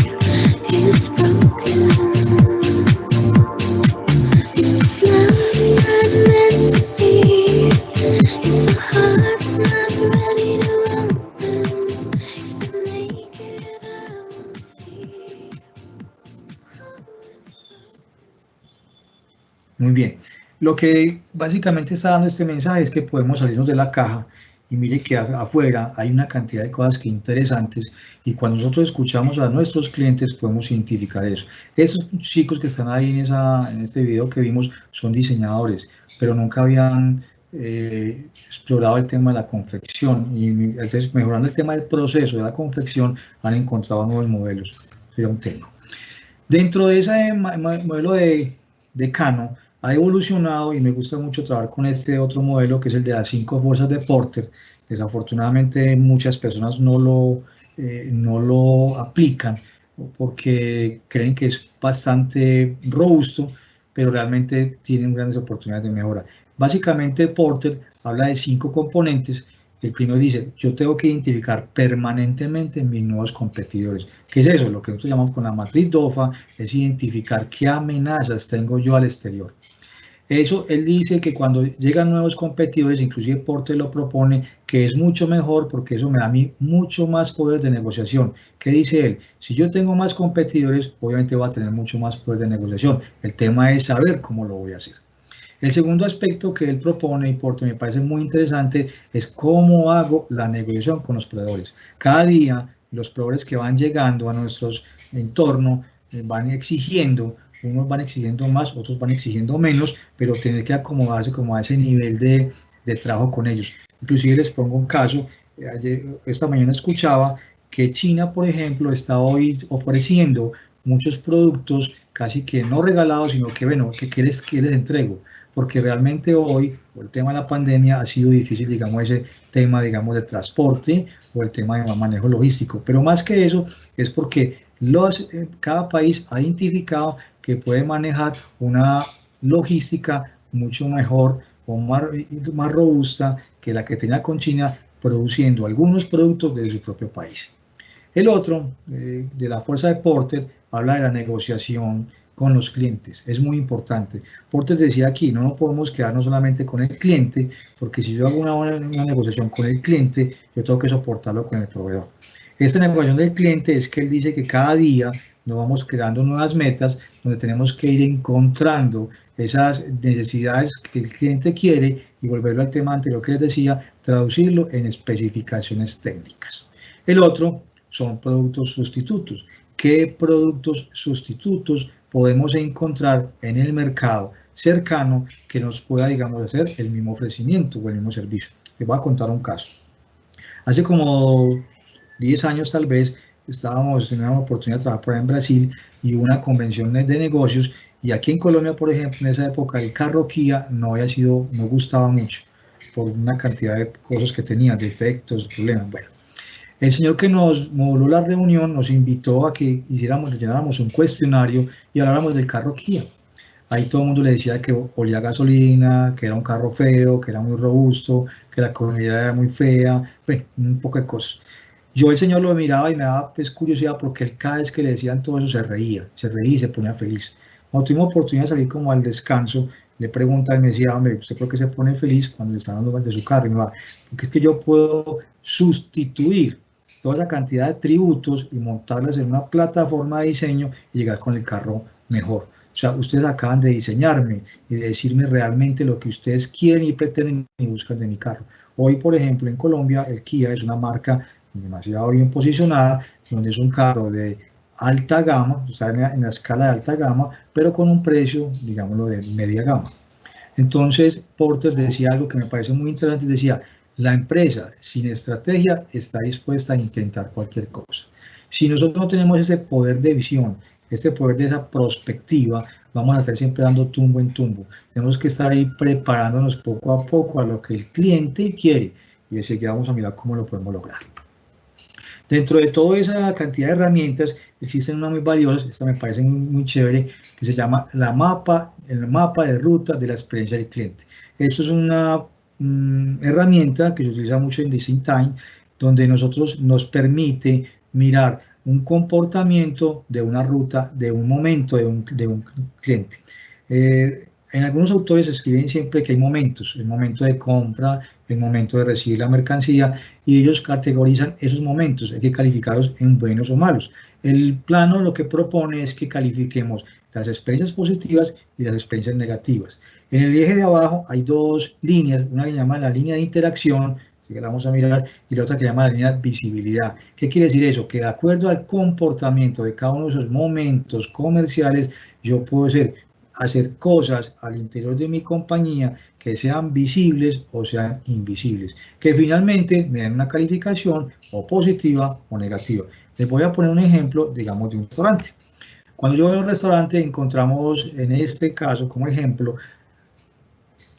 it's broken. If this love's not meant to be, if our heart's not ready to open, if you make it out and see. Muy bien. Lo que básicamente está dando este mensaje es que podemos salirnos de la caja y mire que afuera hay una cantidad de cosas que interesantes y cuando nosotros escuchamos a nuestros clientes podemos identificar eso. Esos chicos que están ahí en este video que vimos son diseñadores, pero nunca habían explorado el tema de la confección y entonces mejorando el tema del proceso de la confección han encontrado nuevos modelos. Sería un tema. Dentro de ese modelo de Kano ha evolucionado y me gusta mucho trabajar con este otro modelo que es el de las 5 fuerzas de Porter. Desafortunadamente muchas personas no lo aplican porque creen que es bastante robusto, pero realmente tienen grandes oportunidades de mejora. Básicamente Porter habla de 5 componentes. El primero dice, yo tengo que identificar permanentemente mis nuevos competidores. ¿Qué es eso? Lo que nosotros llamamos con la matriz DOFA es identificar qué amenazas tengo yo al exterior. Eso, él dice que cuando llegan nuevos competidores, inclusive Porter lo propone, que es mucho mejor porque eso me da a mí mucho más poder de negociación. ¿Qué dice él? Si yo tengo más competidores, obviamente voy a tener mucho más poder de negociación. El tema es saber cómo lo voy a hacer. El segundo aspecto que él propone, y porque me parece muy interesante, es cómo hago la negociación con los proveedores. Cada día los proveedores que van llegando a nuestros entornos van exigiendo, unos van exigiendo más, otros van exigiendo menos, pero tener que acomodarse como a ese nivel de trabajo con ellos. Inclusive les pongo un caso, esta mañana escuchaba que China, por ejemplo, está hoy ofreciendo muchos productos casi que no regalados, sino que, bueno, ¿qué les entrego? Porque realmente hoy, por el tema de la pandemia, ha sido difícil, digamos, ese tema, digamos, de transporte o el tema de manejo logístico. Pero más que eso, es porque cada país ha identificado que puede manejar una logística mucho mejor o más robusta que la que tenía con China, produciendo algunos productos de su propio país. El otro, de la fuerza de Porter, habla de la negociación con los clientes. Es muy importante. Porter decía aquí, no podemos quedarnos solamente con el cliente, porque si yo hago una negociación con el cliente, yo tengo que soportarlo con el proveedor. Esta negociación del cliente es que él dice que cada día nos vamos creando nuevas metas, donde tenemos que ir encontrando esas necesidades que el cliente quiere y volverlo al tema anterior que les decía, traducirlo en especificaciones técnicas. El otro son productos sustitutos. ¿Qué productos sustitutos podemos encontrar en el mercado cercano que nos pueda, digamos, hacer el mismo ofrecimiento o el mismo servicio? Les voy a contar un caso. Hace como 10 años tal vez teníamos una oportunidad de trabajar por ahí en Brasil y una convención de negocios y aquí en Colombia, por ejemplo, en esa época el carro Kia no gustaba mucho por una cantidad de cosas que tenía, defectos, problemas. Bueno, el señor que nos modeló la reunión nos invitó a que llenáramos un cuestionario y habláramos del carro Kia. Ahí todo el mundo le decía que olía a gasolina, que era un carro feo, que era muy robusto, que la comunidad era muy fea, bueno, un poco de cosas. Yo el señor lo miraba y me daba pues, curiosidad porque él cada vez que le decían todo eso se reía y se ponía feliz. Cuando tuvimos oportunidad de salir como al descanso, le preguntaba y me decía, hombre, ¿usted por qué se pone feliz cuando le están dando de su carro? Y me va, porque es que yo puedo sustituir toda esa cantidad de tributos y montarlas en una plataforma de diseño y llegar con el carro mejor. O sea, ustedes acaban de diseñarme y de decirme realmente lo que ustedes quieren y pretenden y buscan de mi carro. Hoy, por ejemplo, en Colombia, el Kia es una marca demasiado bien posicionada, donde es un carro de alta gama, está en la escala de alta gama, pero con un precio, digámoslo, de media gama. Entonces, Porter decía algo que me parece muy interesante, decía, La empresa sin estrategia está dispuesta a intentar cualquier cosa. Si nosotros no tenemos ese poder de visión, este poder de esa prospectiva, vamos a estar siempre dando tumbo en tumbo. Tenemos que estar ahí preparándonos poco a poco a lo que el cliente quiere y enseguida vamos a mirar cómo lo podemos lograr. Dentro de toda esa cantidad de herramientas existen unas muy valiosas, esta me parece muy chévere, que se llama el mapa de ruta de la experiencia del cliente. Esto es una herramienta que se utiliza mucho en Design Time, donde nos permite mirar un comportamiento de una ruta, de un momento de un cliente. En algunos autores escriben siempre que hay momentos, el momento de compra, el momento de recibir la mercancía, y ellos categorizan esos momentos, hay que calificarlos en buenos o malos. El plano lo que propone es que califiquemos las experiencias positivas y las experiencias negativas. En el eje de abajo hay dos líneas, una que se llama la línea de interacción, que la vamos a mirar, y la otra que se llama la línea de visibilidad. ¿Qué quiere decir eso? Que de acuerdo al comportamiento de cada uno de esos momentos comerciales, yo puedo hacer cosas al interior de mi compañía que sean visibles o sean invisibles, que finalmente me den una calificación o positiva o negativa. Les voy a poner un ejemplo, digamos, de un restaurante. Cuando yo voy a un restaurante encontramos, en este caso, como ejemplo,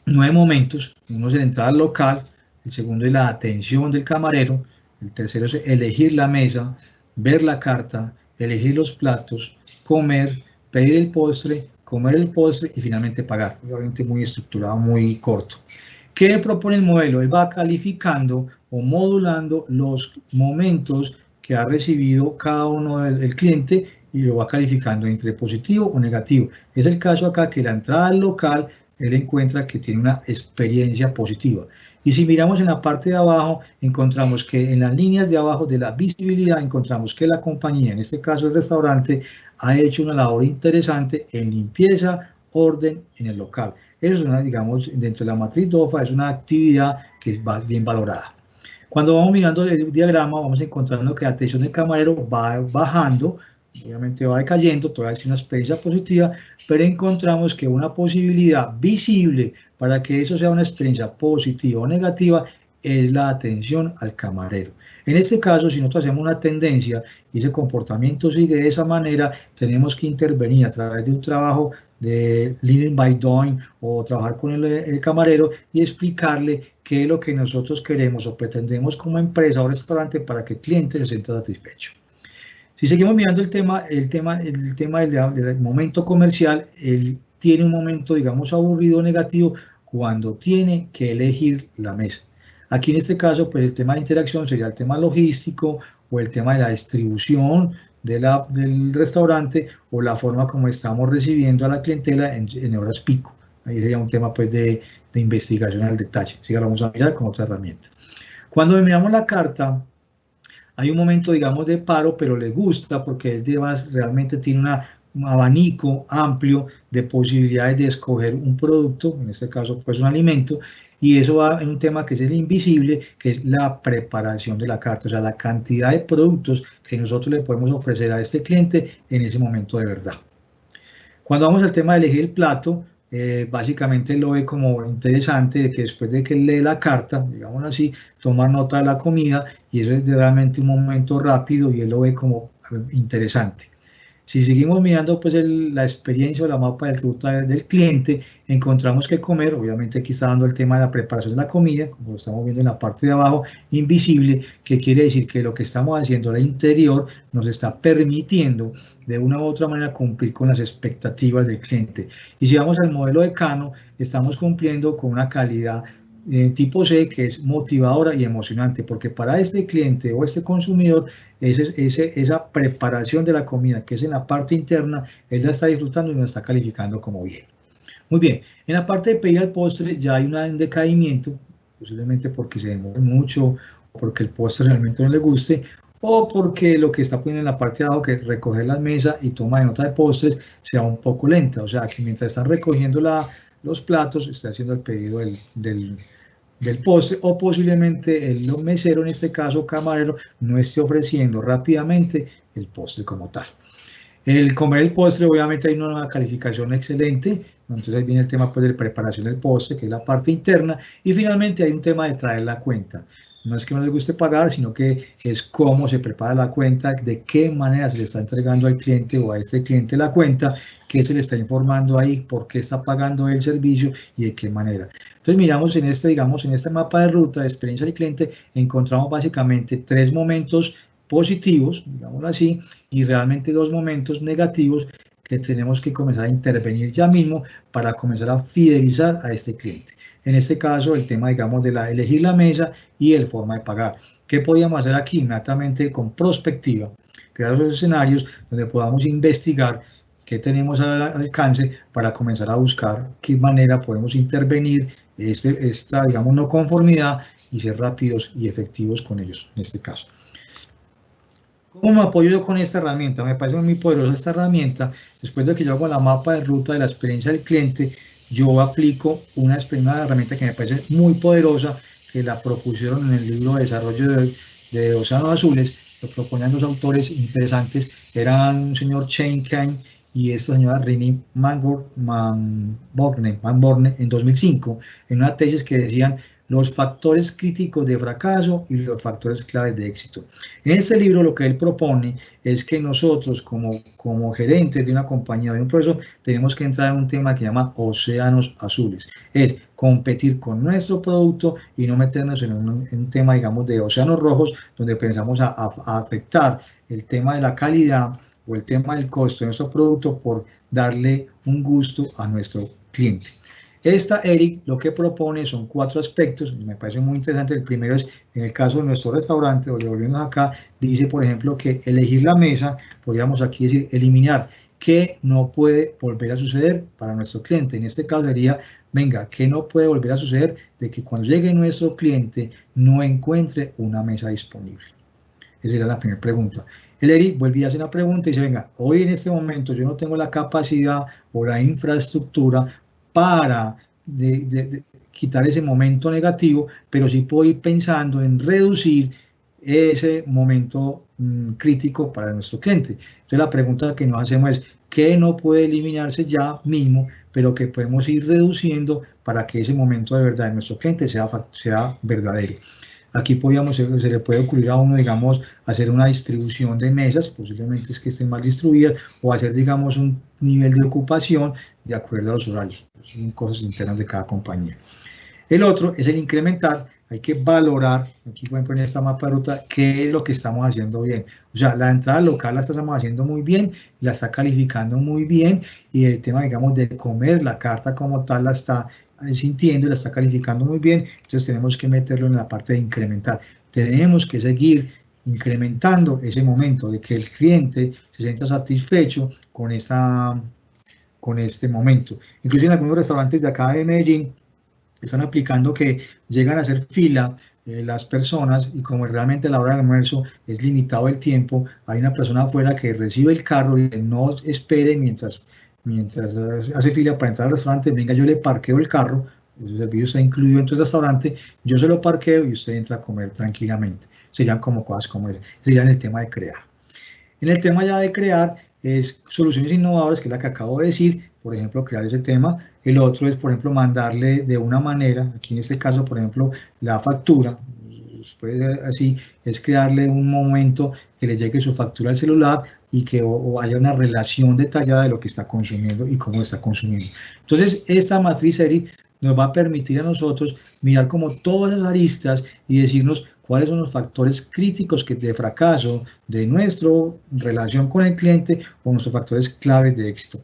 9 momentos. Uno es la entrada al local, el segundo es la atención del camarero, el tercero es elegir la mesa, ver la carta, elegir los platos, comer, pedir el postre, comer el postre y finalmente pagar. Obviamente muy estructurado, muy corto. ¿Qué propone el modelo? Él va calificando o modulando los momentos que ha recibido cada uno del cliente y lo va calificando entre positivo o negativo. Es el caso acá que la entrada al local, él encuentra que tiene una experiencia positiva. Y si miramos en la parte de abajo, encontramos que en las líneas de abajo de la visibilidad, encontramos que la compañía, en este caso el restaurante, ha hecho una labor interesante en limpieza, orden en el local. Eso es una, digamos, dentro de la matriz DOFA, es una actividad que es bien valorada. Cuando vamos mirando el diagrama, vamos encontrando que la atención del camarero va bajando, obviamente va decayendo, todavía es una experiencia positiva, pero encontramos que una posibilidad visible para que eso sea una experiencia positiva o negativa es la atención al camarero. En este caso, si nosotros hacemos una tendencia y ese comportamiento sigue de esa manera, tenemos que intervenir a través de un trabajo de leading by doing o trabajar con el camarero y explicarle qué es lo que nosotros queremos o pretendemos como empresa o restaurante para que el cliente se sienta satisfecho. Si seguimos mirando el tema del momento comercial, él tiene un momento, digamos, aburrido o negativo cuando tiene que elegir la mesa. Aquí en este caso, pues el tema de interacción sería el tema logístico o el tema de la distribución del restaurante o la forma como estamos recibiendo a la clientela en horas pico. Ahí sería un tema pues de investigación al detalle. Así que lo vamos a mirar con otra herramienta. Cuando miramos la carta, hay un momento, digamos, de paro, pero le gusta porque él realmente tiene un abanico amplio de posibilidades de escoger un producto, en este caso pues un alimento, y eso va en un tema que es el invisible, que es la preparación de la carta, o sea, la cantidad de productos que nosotros le podemos ofrecer a este cliente en ese momento de verdad. Cuando vamos al tema de elegir el plato, básicamente lo ve como interesante de que después de que lee la carta, digamos así, toma nota de la comida y eso es realmente un momento rápido y él lo ve como interesante. Si seguimos mirando pues la experiencia o la mapa de ruta del cliente, encontramos que comer, obviamente aquí está dando el tema de la preparación de la comida, como lo estamos viendo en la parte de abajo, invisible, que quiere decir que lo que estamos haciendo al interior nos está permitiendo de una u otra manera cumplir con las expectativas del cliente. Y si vamos al modelo de Kano, estamos cumpliendo con una calidad tipo C que es motivadora y emocionante, porque para este cliente o este consumidor esa preparación de la comida que es en la parte interna, él la está disfrutando y la está calificando como bien. Muy bien, en la parte de pedir al postre ya hay un decaimiento, posiblemente porque se demore mucho o porque el postre realmente no le guste, o porque lo que está poniendo en la parte de abajo, que es recoger las mesas y toma de nota de postres, sea un poco lenta, o sea que mientras están recogiendo los platos, está haciendo el pedido del postre, o posiblemente el mesero, en este caso camarero, no esté ofreciendo rápidamente el postre como tal. El comer el postre, obviamente hay una calificación excelente, entonces ahí viene el tema pues, de preparación del postre, que es la parte interna, y finalmente hay un tema de traer la cuenta. No es que no les guste pagar, sino que es cómo se prepara la cuenta, de qué manera se le está entregando al cliente o a este cliente la cuenta, qué se le está informando ahí, por qué está pagando el servicio y de qué manera. Entonces miramos en este, digamos, en este mapa de ruta de experiencia del cliente, encontramos básicamente 3 momentos positivos, digámoslo así, y realmente 2 momentos negativos que tenemos que comenzar a intervenir ya mismo para comenzar a fidelizar a este cliente. En este caso, el tema, digamos, de elegir la mesa y el forma de pagar. ¿Qué podíamos hacer aquí? Inmediatamente con prospectiva, crear los escenarios donde podamos investigar qué tenemos al alcance para comenzar a buscar qué manera podemos intervenir esta, digamos, no conformidad y ser rápidos y efectivos con ellos, en este caso. ¿Cómo me apoyo yo con esta herramienta? Me parece muy poderosa esta herramienta. Después de que yo hago la mapa de ruta de la experiencia del cliente, yo aplico una herramienta que me parece muy poderosa, que la propusieron en el libro de desarrollo de Océanos Azules. Lo proponían 2 autores interesantes, eran un señor Shane Kane y esta señora Rini Manborne en 2005, en una tesis que decían los factores críticos de fracaso y los factores claves de éxito. En este libro lo que él propone es que nosotros como gerentes de una compañía, de un proceso, tenemos que entrar en un tema que se llama océanos azules. Es competir con nuestro producto y no meternos en un tema, digamos, de océanos rojos, donde pensamos a afectar el tema de la calidad o el tema del costo de nuestro producto por darle un gusto a nuestro cliente. Eric lo que propone son 4 aspectos, me parece muy interesante. El primero es, en el caso de nuestro restaurante, o volviendo acá, dice, por ejemplo, que elegir la mesa, podríamos aquí decir, eliminar, que no puede volver a suceder para nuestro cliente. En este caso sería, venga, que no puede volver a suceder de que cuando llegue nuestro cliente no encuentre una mesa disponible. Esa era la primera pregunta. El Eric vuelve a hacer una pregunta y dice, venga, hoy en este momento yo no tengo la capacidad o la infraestructura para quitar ese momento negativo, pero sí puedo ir pensando en reducir ese momento crítico para nuestro cliente. Entonces la pregunta que nos hacemos es, ¿qué no puede eliminarse ya mismo, pero que podemos ir reduciendo para que ese momento de verdad de nuestro cliente sea verdadero? Aquí se le puede ocurrir a uno, digamos, hacer una distribución de mesas, posiblemente es que estén mal distribuidas, o hacer, digamos, un nivel de ocupación de acuerdo a los horarios. Son cosas internas de cada compañía. El otro es el incrementar. Hay que valorar, aquí pueden poner esta mapa de ruta, qué es lo que estamos haciendo bien. O sea, la entrada local la estamos haciendo muy bien, la está calificando muy bien, y el tema, digamos, de comer, la carta como tal la está sintiendo y la está calificando muy bien. Entonces tenemos que meterlo en la parte de incrementar. Tenemos que seguir incrementando ese momento de que el cliente se sienta satisfecho con este momento. Incluso en algunos restaurantes de acá de Medellín están aplicando que llegan a hacer fila las personas, y como realmente a la hora de almuerzo es limitado el tiempo, hay una persona afuera que recibe el carro y no espere mientras hace fila para entrar al restaurante, venga, yo le parqueo el carro, el servicio está incluido en el restaurante, yo se lo parqueo y usted entra a comer tranquilamente. Serían como cosas como esas, serían el tema de crear. En el tema ya de crear es soluciones innovadoras, que es la que acabo de decir, por ejemplo, crear ese tema. El otro es, por ejemplo, mandarle de una manera, aquí en este caso, por ejemplo, la factura, así, es crearle un momento que le llegue su factura al celular y que haya una relación detallada de lo que está consumiendo y cómo está consumiendo. Entonces, esta matriz ERIC nos va a permitir a nosotros mirar como todas las aristas y decirnos cuáles son los factores críticos de fracaso de nuestra relación con el cliente o nuestros factores claves de éxito.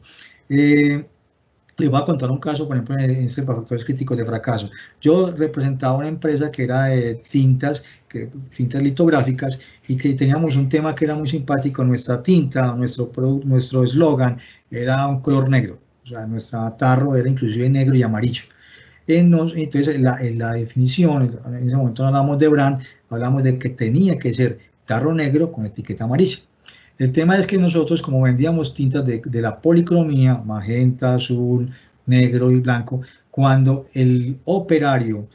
Les voy a contar un caso, por ejemplo, en este factores críticos de fracaso. Yo representaba una empresa que era de tintas litográficas, y que teníamos un tema que era muy simpático. Nuestra tinta, nuestro eslogan era un color negro. O sea, nuestro tarro era inclusive negro y amarillo. Entonces, en la definición, en ese momento no hablamos de brand, hablamos de que tenía que ser tarro negro con etiqueta amarilla. El tema es que nosotros, como vendíamos tintas de la policromía, magenta, azul, negro y blanco, cuando el operario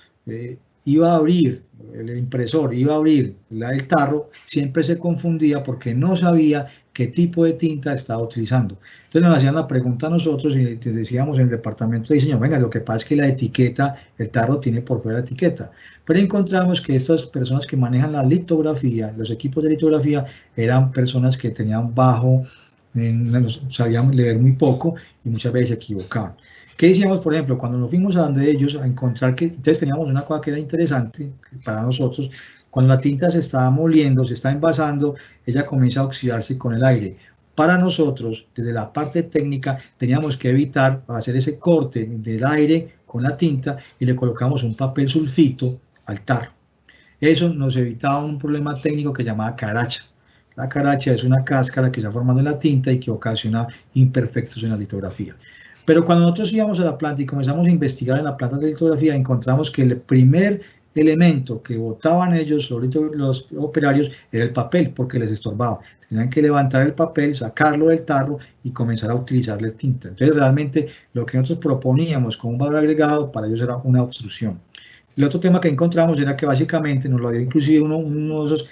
iba a abrir, el impresor iba a abrir el tarro, siempre se confundía porque no sabía qué tipo de tinta estaba utilizando. Entonces nos hacían la pregunta a nosotros y les decíamos en el departamento de diseño, venga, lo que pasa es que la etiqueta, el tarro tiene por fuera la etiqueta. Pero encontramos que estas personas que manejan la litografía, los equipos de litografía, eran personas que tenían bajo, sabían leer muy poco y muchas veces se equivocaban. ¿Qué decíamos, por ejemplo, cuando nos fuimos a donde ellos a encontrar que, entonces teníamos una cosa que era interesante para nosotros, cuando la tinta se está moliendo, se está envasando, ella comienza a oxidarse con el aire. Para nosotros, desde la parte técnica, teníamos que evitar hacer ese corte del aire con la tinta y le colocamos un papel sulfito al tarro. Eso nos evitaba un problema técnico que llamaba caracha. La caracha es una cáscara que se va formando en la tinta y que ocasiona imperfectos en la litografía. Pero cuando nosotros íbamos a la planta y comenzamos a investigar en la planta de litografía, encontramos que el primer elemento que botaban ellos, los operarios, era el papel, porque les estorbaba. Tenían que levantar el papel, sacarlo del tarro y comenzar a utilizarle tinta. Entonces, realmente, lo que nosotros proponíamos con un valor agregado, para ellos era una obstrucción. El otro tema que encontramos era que básicamente, nos lo dio inclusive uno de esos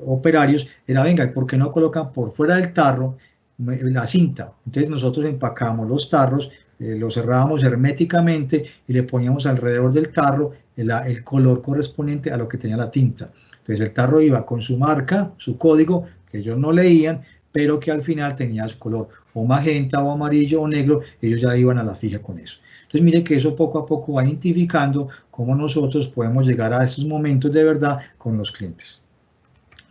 operarios, era, venga, ¿por qué no colocan por fuera del tarro la cinta? Entonces nosotros empacamos los tarros, los cerrábamos herméticamente y le poníamos alrededor del tarro el color correspondiente a lo que tenía la tinta. Entonces el tarro iba con su marca, su código, que ellos no leían, pero que al final tenía su color, o magenta, o amarillo, o negro, ellos ya iban a la fija con eso. Entonces mire que eso poco a poco va identificando cómo nosotros podemos llegar a esos momentos de verdad con los clientes.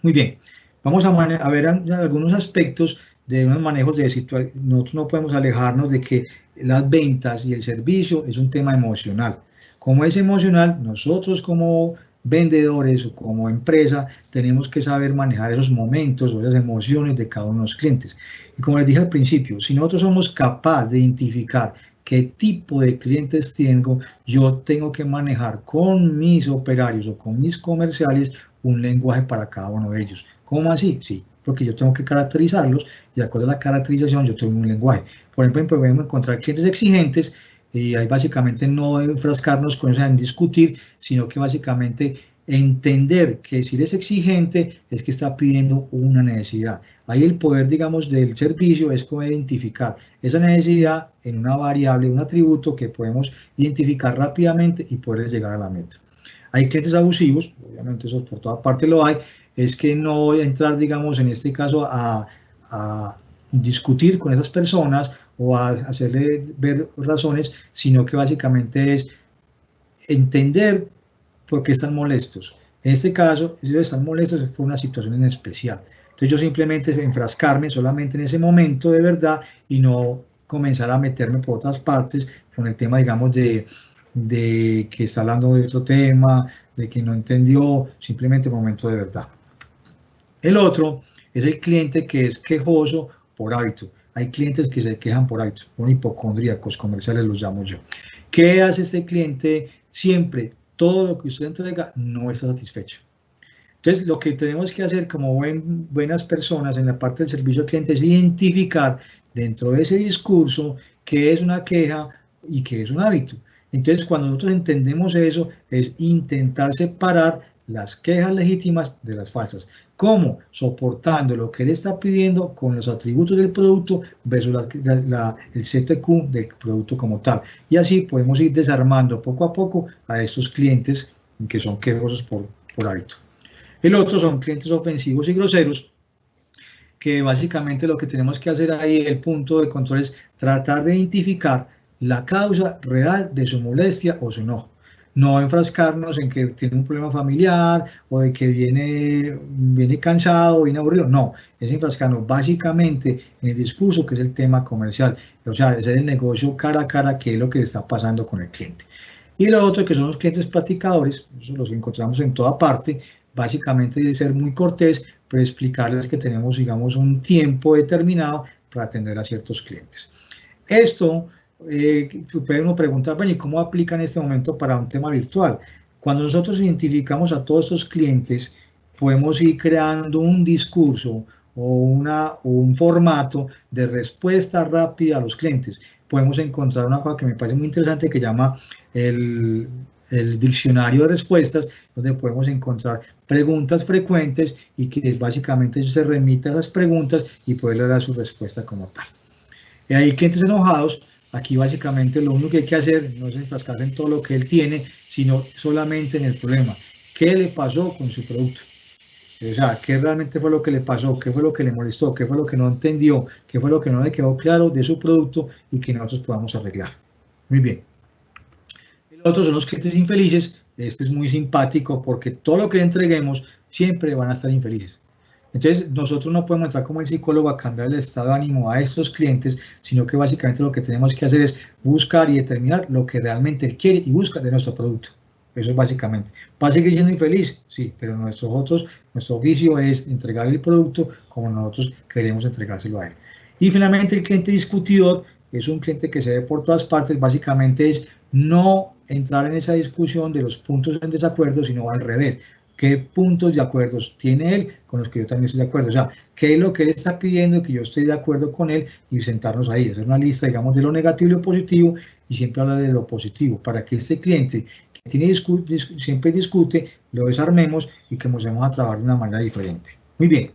Muy bien, vamos a ver algunos aspectos de unos manejos de situación. Nosotros no podemos alejarnos de que las ventas y el servicio es un tema emocional. Como es emocional, nosotros como vendedores o como empresa tenemos que saber manejar esos momentos o esas emociones de cada uno de los clientes. Y como les dije al principio, si nosotros somos capaces de identificar qué tipo de clientes tengo, yo tengo que manejar con mis operarios o con mis comerciales un lenguaje para cada uno de ellos. ¿Cómo así? Sí, porque yo tengo que caracterizarlos y de acuerdo a la caracterización yo tengo un lenguaje. Por ejemplo, podemos encontrar clientes exigentes y ahí básicamente no enfrascarnos con eso en discutir, sino que básicamente entender que si eres exigente es que está pidiendo una necesidad. Ahí el poder, digamos, del servicio es como identificar esa necesidad en una variable, un atributo que podemos identificar rápidamente y poder llegar a la meta. Hay clientes abusivos, obviamente eso por toda parte lo hay, es que no voy a entrar, digamos, en este caso a discutir con esas personas o a hacerle ver razones, sino que básicamente es entender por qué están molestos. En este caso, si están molestos es por una situación en especial. Entonces yo simplemente enfrascarme solamente en ese momento de verdad y no comenzar a meterme por otras partes con el tema, digamos, de que está hablando de otro tema, de que no entendió, simplemente momento de verdad. El otro es el cliente que es quejoso por hábito. Hay clientes que se quejan por hábito, son hipocondríacos comerciales, los llamo yo. ¿Qué hace este cliente? Siempre, todo lo que usted entrega no está satisfecho. Entonces, lo que tenemos que hacer como buenas personas en la parte del servicio al cliente es identificar dentro de ese discurso qué es una queja y qué es un hábito. Entonces, cuando nosotros entendemos eso, es intentar separar las quejas legítimas de las falsas. ¿Cómo? Soportando lo que él está pidiendo con los atributos del producto versus el CTQ del producto como tal. Y así podemos ir desarmando poco a poco a estos clientes que son quejosos por hábito. El otro son clientes ofensivos y groseros, que básicamente lo que tenemos que hacer ahí, el punto de control es tratar de identificar la causa real de su molestia o su enojo. No enfrascarnos en que tiene un problema familiar o de que viene cansado o viene aburrido. No, es enfrascarnos básicamente en el discurso que es el tema comercial. O sea, es el negocio cara a cara, que es lo que le está pasando con el cliente. Y lo otro que son los clientes platicadores, eso los encontramos en toda parte. Básicamente de ser muy cortés, pero explicarles que tenemos, digamos, un tiempo determinado para atender a ciertos clientes. Esto puede uno preguntar, bueno, ¿y cómo aplica en este momento para un tema virtual? Cuando nosotros identificamos a todos estos clientes, podemos ir creando un discurso o un formato de respuesta rápida a los clientes. Podemos encontrar una cosa que me parece muy interesante que llama el el diccionario de respuestas, donde podemos encontrar preguntas frecuentes y que básicamente se remite a las preguntas y poderle dar su respuesta como tal. Y hay clientes enojados. Aquí básicamente lo único que hay que hacer no es enfrascarse en todo lo que él tiene, sino solamente en el problema. ¿Qué le pasó con su producto? O sea, ¿qué realmente fue lo que le pasó? ¿Qué fue lo que le molestó? ¿Qué fue lo que no entendió? ¿Qué fue lo que no le quedó claro de su producto y que nosotros podamos arreglar? Muy bien. El otro son los clientes infelices. Este es muy simpático porque todo lo que le entreguemos siempre van a estar infelices. Entonces, nosotros no podemos entrar como el psicólogo a cambiar el estado de ánimo a estos clientes, sino que básicamente lo que tenemos que hacer es buscar y determinar lo que realmente él quiere y busca de nuestro producto. Eso es básicamente. ¿Va a seguir siendo infeliz? Sí, pero nuestro oficio es entregarle el producto como nosotros queremos entregárselo a él. Y finalmente el cliente discutidor es un cliente que se ve por todas partes, básicamente es no entrar en esa discusión de los puntos en desacuerdo, sino al revés. ¿Qué puntos de acuerdo tiene él con los que yo también estoy de acuerdo? O sea, ¿qué es lo que él está pidiendo que yo estoy de acuerdo con él? Y sentarnos ahí, hacer una lista, digamos, de lo negativo y lo positivo, y siempre hablar de lo positivo, para que este cliente que siempre discute, lo desarmemos y que comencemos a trabajar de una manera diferente. Muy bien.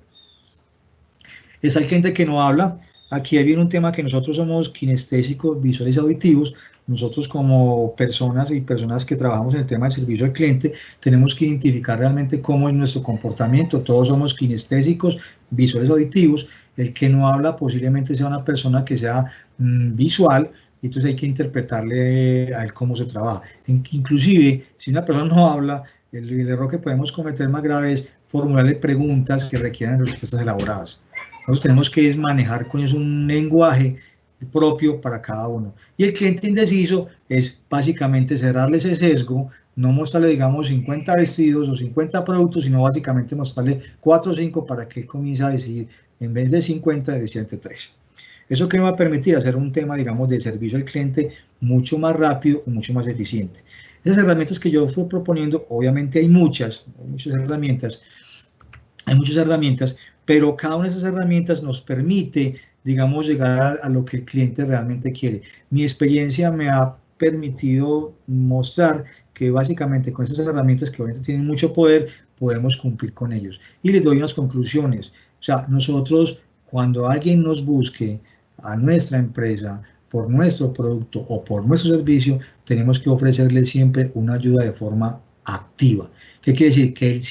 Es el cliente que no habla. Aquí viene un tema que nosotros somos kinestésicos, visuales y auditivos. Nosotros como personas y personas que trabajamos en el tema del servicio al cliente, tenemos que identificar realmente cómo es nuestro comportamiento. Todos somos kinestésicos, visuales y auditivos. El que no habla posiblemente sea una persona que sea visual, y entonces hay que interpretarle a él cómo se trabaja. Inclusive, si una persona no habla, el error que podemos cometer más grave es formularle preguntas que requieran respuestas elaboradas. Nosotros tenemos que manejar con eso un lenguaje propio para cada uno. Y el cliente indeciso es básicamente cerrarle ese sesgo, no mostrarle, digamos, 50 vestidos o 50 productos, sino básicamente mostrarle 4 o 5 para que él comience a decidir, en vez de 50, decir entre 3. Eso que me va a permitir hacer un tema, digamos, de servicio al cliente mucho más rápido y mucho más eficiente. Esas herramientas que yo estoy proponiendo, obviamente hay muchas herramientas, pero cada una de esas herramientas nos permite, digamos, llegar a lo que el cliente realmente quiere. Mi experiencia me ha permitido mostrar que básicamente con esas herramientas que obviamente tienen mucho poder, podemos cumplir con ellos. Y les doy unas conclusiones. O sea, nosotros, cuando alguien nos busque a nuestra empresa por nuestro producto o por nuestro servicio, tenemos que ofrecerle siempre una ayuda de forma activa. ¿Qué quiere decir? Que él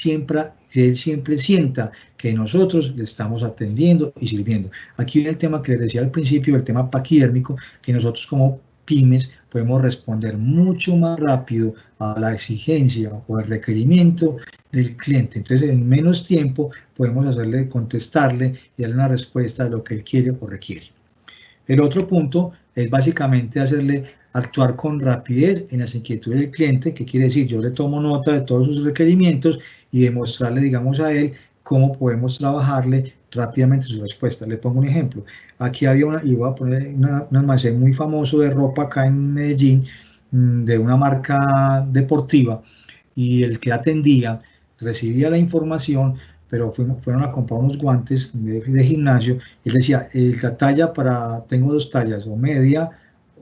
siempre sienta que nosotros le estamos atendiendo y sirviendo. Aquí viene el tema que les decía al principio, el tema paquidérmico, que nosotros como pymes podemos responder mucho más rápido a la exigencia o el requerimiento del cliente. Entonces, en menos tiempo podemos contestarle y darle una respuesta de lo que él quiere o requiere. El otro punto es básicamente hacerle actuar con rapidez en las inquietudes del cliente, que quiere decir, yo le tomo nota de todos sus requerimientos y demostrarle, digamos, a él cómo podemos trabajarle rápidamente su respuesta. Le pongo un ejemplo. Aquí había y voy a poner un almacén muy famoso de ropa acá en Medellín, de una marca deportiva, y el que atendía recibía la información, pero fueron a comprar unos guantes de gimnasio, y él decía, la talla tengo 2 tallas, o media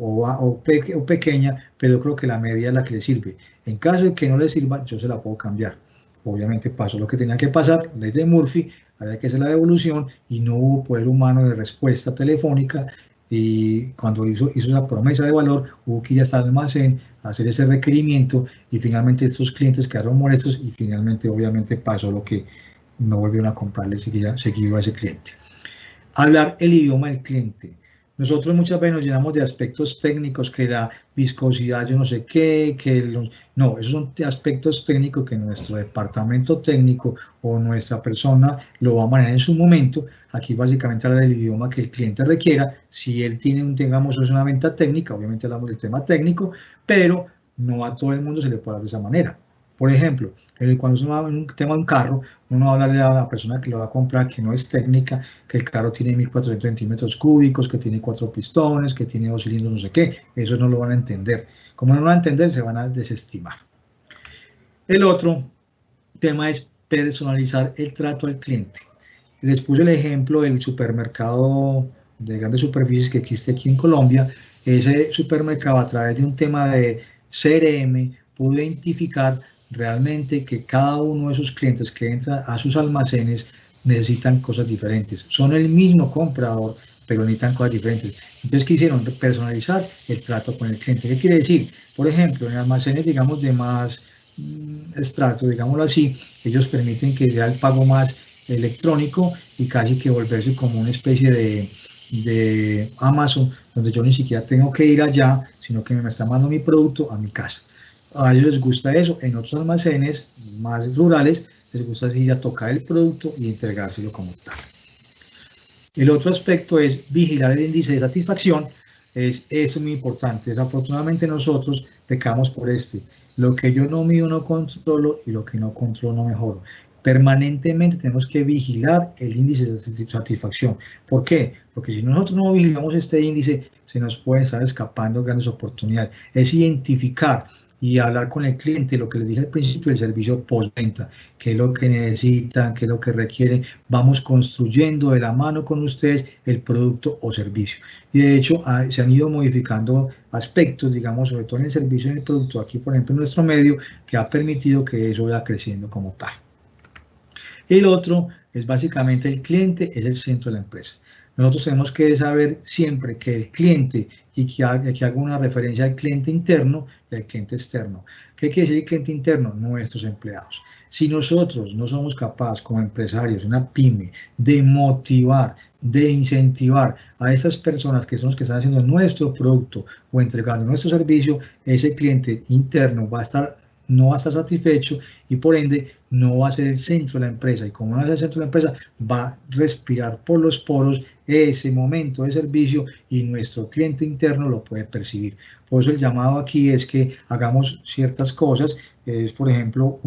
o pequeña, pero yo creo que la media es la que le sirve. En caso de que no le sirva, yo se la puedo cambiar. Obviamente pasó lo que tenía que pasar, ley de Murphy, había que hacer la devolución y no hubo poder humano de respuesta telefónica, y cuando hizo esa promesa de valor, hubo que ir hasta el almacén a hacer ese requerimiento, y finalmente estos clientes quedaron molestos y finalmente obviamente pasó lo que no volvieron a comprarle seguido a ese cliente. Hablar el idioma del cliente. Nosotros muchas veces nos llenamos de aspectos técnicos, que la viscosidad, yo no sé qué, no, esos son aspectos técnicos que nuestro departamento técnico o nuestra persona lo va a manejar en su momento. Aquí básicamente hablar el idioma que el cliente requiera. Si él tiene digamos, es una venta técnica, obviamente hablamos del tema técnico, pero no a todo el mundo se le puede dar de esa manera. Por ejemplo, cuando uno habla en un tema de un carro, uno va a hablarle a la persona que lo va a comprar, que no es técnica, que el carro tiene 1400 centímetros cúbicos, que tiene 4 pistones, que tiene 2 cilindros, no sé qué. Eso no lo van a entender. Como no lo van a entender, se van a desestimar. El otro tema es personalizar el trato al cliente. Les puse el ejemplo del supermercado de grandes superficies que existe aquí en Colombia. Ese supermercado, a través de un tema de CRM, pude identificar realmente que cada uno de esos clientes que entra a sus almacenes necesitan cosas diferentes. Son el mismo comprador, pero necesitan cosas diferentes. Entonces, ¿qué hicieron? Personalizar el trato con el cliente. ¿Qué quiere decir? Por ejemplo, en almacenes, digamos, de más estrato, digámoslo así, ellos permiten que sea el pago más electrónico y casi que volverse como una especie de Amazon, donde yo ni siquiera tengo que ir allá, sino que me está mandando mi producto a mi casa. A ellos les gusta eso. En otros almacenes más rurales les gusta así ya tocar el producto y entregárselo como tal. El otro aspecto es vigilar el índice de satisfacción. Eso es muy importante. Desafortunadamente nosotros pecamos por lo que yo no mido no controlo y lo que no controlo no mejoro. Permanentemente tenemos que vigilar el índice de satisfacción. ¿Por qué? Porque si nosotros no vigilamos este índice, se nos pueden estar escapando grandes oportunidades. Es identificar y hablar con el cliente, lo que les dije al principio, del servicio postventa, qué es lo que necesitan, qué es lo que requieren. Vamos construyendo de la mano con ustedes el producto o servicio. Y de hecho, se han ido modificando aspectos, digamos, sobre todo en el servicio y en el producto, aquí por ejemplo en nuestro medio, que ha permitido que eso vaya creciendo como tal. El otro es básicamente el cliente, es el centro de la empresa. Nosotros tenemos que saber siempre que el cliente, y que hago una referencia al cliente interno y al cliente externo. ¿Qué quiere decir el cliente interno? Nuestros empleados. Si nosotros no somos capaces como empresarios, una pyme, de motivar, de incentivar a estas personas que son los que están haciendo nuestro producto o entregando nuestro servicio, ese cliente interno no va a estar satisfecho y por ende no va a ser el centro de la empresa, y como no es el centro de la empresa, va a respirar por los poros ese momento de servicio y nuestro cliente interno lo puede percibir. Por eso el llamado aquí es que hagamos ciertas cosas, es por ejemplo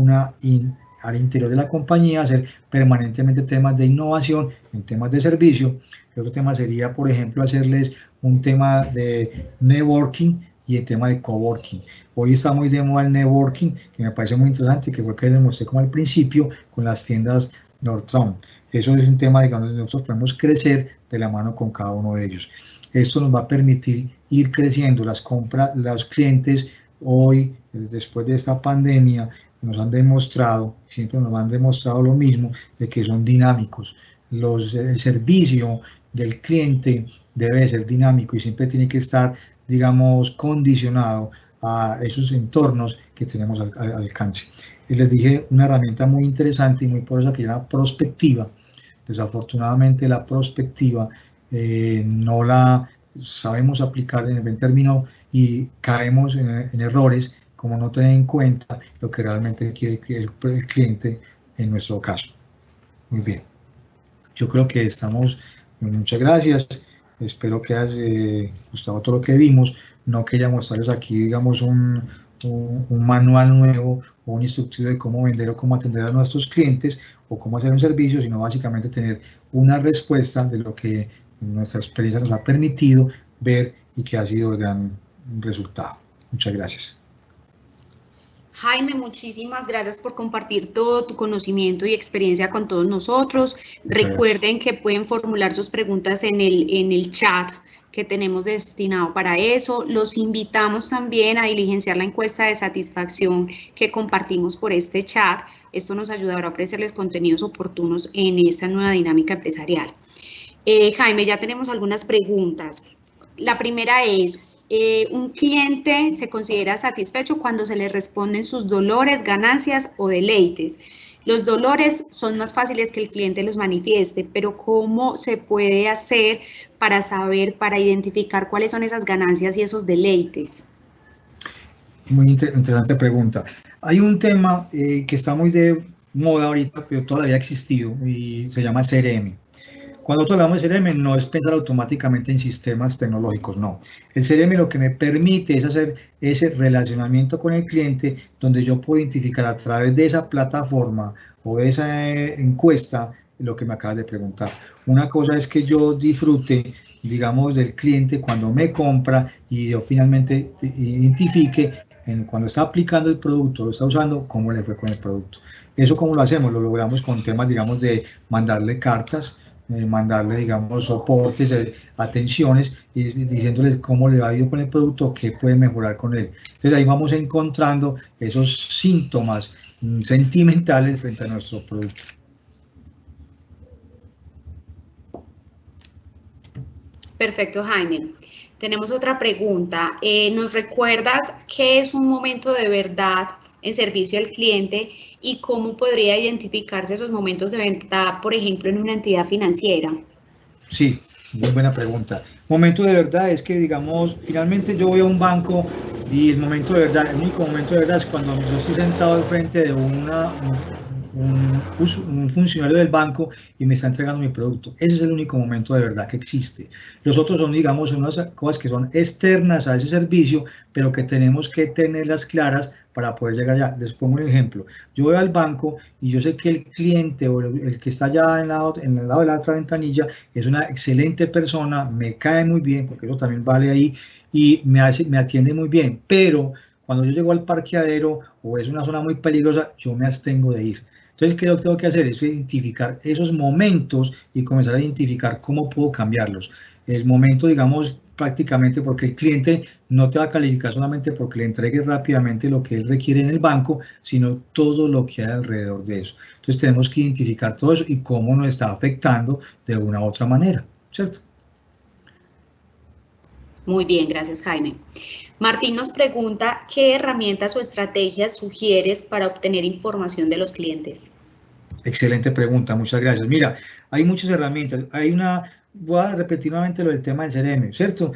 al interior de la compañía hacer permanentemente temas de innovación en temas de servicio. El otro tema sería, por ejemplo, hacerles un tema de networking y el tema de coworking. Hoy está muy de moda el networking, que me parece muy interesante, que fue que les mostré como al principio con las tiendas Nordstrom. Eso es un tema, digamos, donde nosotros podemos crecer de la mano con cada uno de ellos. Esto nos va a permitir ir creciendo las compras, los clientes hoy, después de esta pandemia, nos han demostrado, siempre nos han demostrado lo mismo, de que son dinámicos. El servicio del cliente debe ser dinámico y siempre tiene que estar, digamos, condicionado a esos entornos que tenemos al alcance. Y les dije una herramienta muy interesante y muy poderosa que es la prospectiva. Desafortunadamente la prospectiva no la sabemos aplicar en el buen término y caemos en errores como no tener en cuenta lo que realmente quiere el cliente en nuestro caso. Muy bien. Yo creo que estamos. Muchas gracias. Espero que haya gustado todo lo que vimos. No quería mostrarles aquí, digamos, un manual nuevo o un instructivo de cómo vender o cómo atender a nuestros clientes o cómo hacer un servicio, sino básicamente tener una respuesta de lo que nuestra experiencia nos ha permitido ver y que ha sido de gran resultado. Muchas gracias. Jaime, muchísimas gracias por compartir todo tu conocimiento y experiencia con todos nosotros. Recuerden que pueden formular sus preguntas en el chat que tenemos destinado para eso. Los invitamos también a diligenciar la encuesta de satisfacción que compartimos por este chat. Esto nos ayudará a ofrecerles contenidos oportunos en esta nueva dinámica empresarial. Jaime, ya tenemos algunas preguntas. La primera es, ¿un cliente se considera satisfecho cuando se le responden sus dolores, ganancias o deleites? Los dolores son más fáciles que el cliente los manifieste, pero ¿cómo se puede hacer para saber, para identificar cuáles son esas ganancias y esos deleites? Muy interesante pregunta. Hay un tema que está muy de moda ahorita, pero todavía ha existido y se llama CRM. Cuando nosotros hablamos de CRM no es pensar automáticamente en sistemas tecnológicos, no. El CRM lo que me permite es hacer ese relacionamiento con el cliente donde yo puedo identificar a través de esa plataforma o de esa encuesta lo que me acabas de preguntar. Una cosa es que yo disfrute, digamos, del cliente cuando me compra y yo finalmente identifique cuando está aplicando el producto, lo está usando, cómo le fue con el producto. Eso cómo lo hacemos, lo logramos con temas, digamos, de mandarle cartas, mandarle, digamos, soportes, atenciones, y diciéndoles cómo le ha ido con el producto, qué puede mejorar con él. Entonces ahí vamos encontrando esos síntomas sentimentales frente a nuestro producto. Perfecto, Jaime. Tenemos otra pregunta. ¿Nos recuerdas qué es un momento de verdad en servicio al cliente y cómo podría identificarse esos momentos de verdad, por ejemplo, en una entidad financiera? Sí, muy buena pregunta. Momento de verdad es que, digamos, finalmente yo voy a un banco y el momento de verdad, el único momento de verdad es cuando yo estoy sentado al frente de un funcionario del banco y me está entregando mi producto. Ese es el único momento de verdad que existe. Los otros son, digamos, unas cosas que son externas a ese servicio, pero que tenemos que tenerlas claras para poder llegar allá. Les pongo un ejemplo. Yo voy al banco y yo sé que el cliente o el que está allá en el lado de la otra ventanilla es una excelente persona, me cae muy bien, porque eso también vale ahí, y me atiende muy bien, pero cuando yo llego al parqueadero o es una zona muy peligrosa, yo me abstengo de ir. Entonces, ¿qué es lo que tengo que hacer? Es identificar esos momentos y comenzar a identificar cómo puedo cambiarlos. El momento, digamos, prácticamente porque el cliente no te va a calificar solamente porque le entregues rápidamente lo que él requiere en el banco, sino todo lo que hay alrededor de eso. Entonces, tenemos que identificar todo eso y cómo nos está afectando de una u otra manera, ¿cierto? Muy bien, gracias, Jaime. Martín nos pregunta, ¿qué herramientas o estrategias sugieres para obtener información de los clientes? Excelente pregunta, muchas gracias. Mira, hay muchas herramientas. Voy a repetir nuevamente lo del tema del CRM, ¿cierto?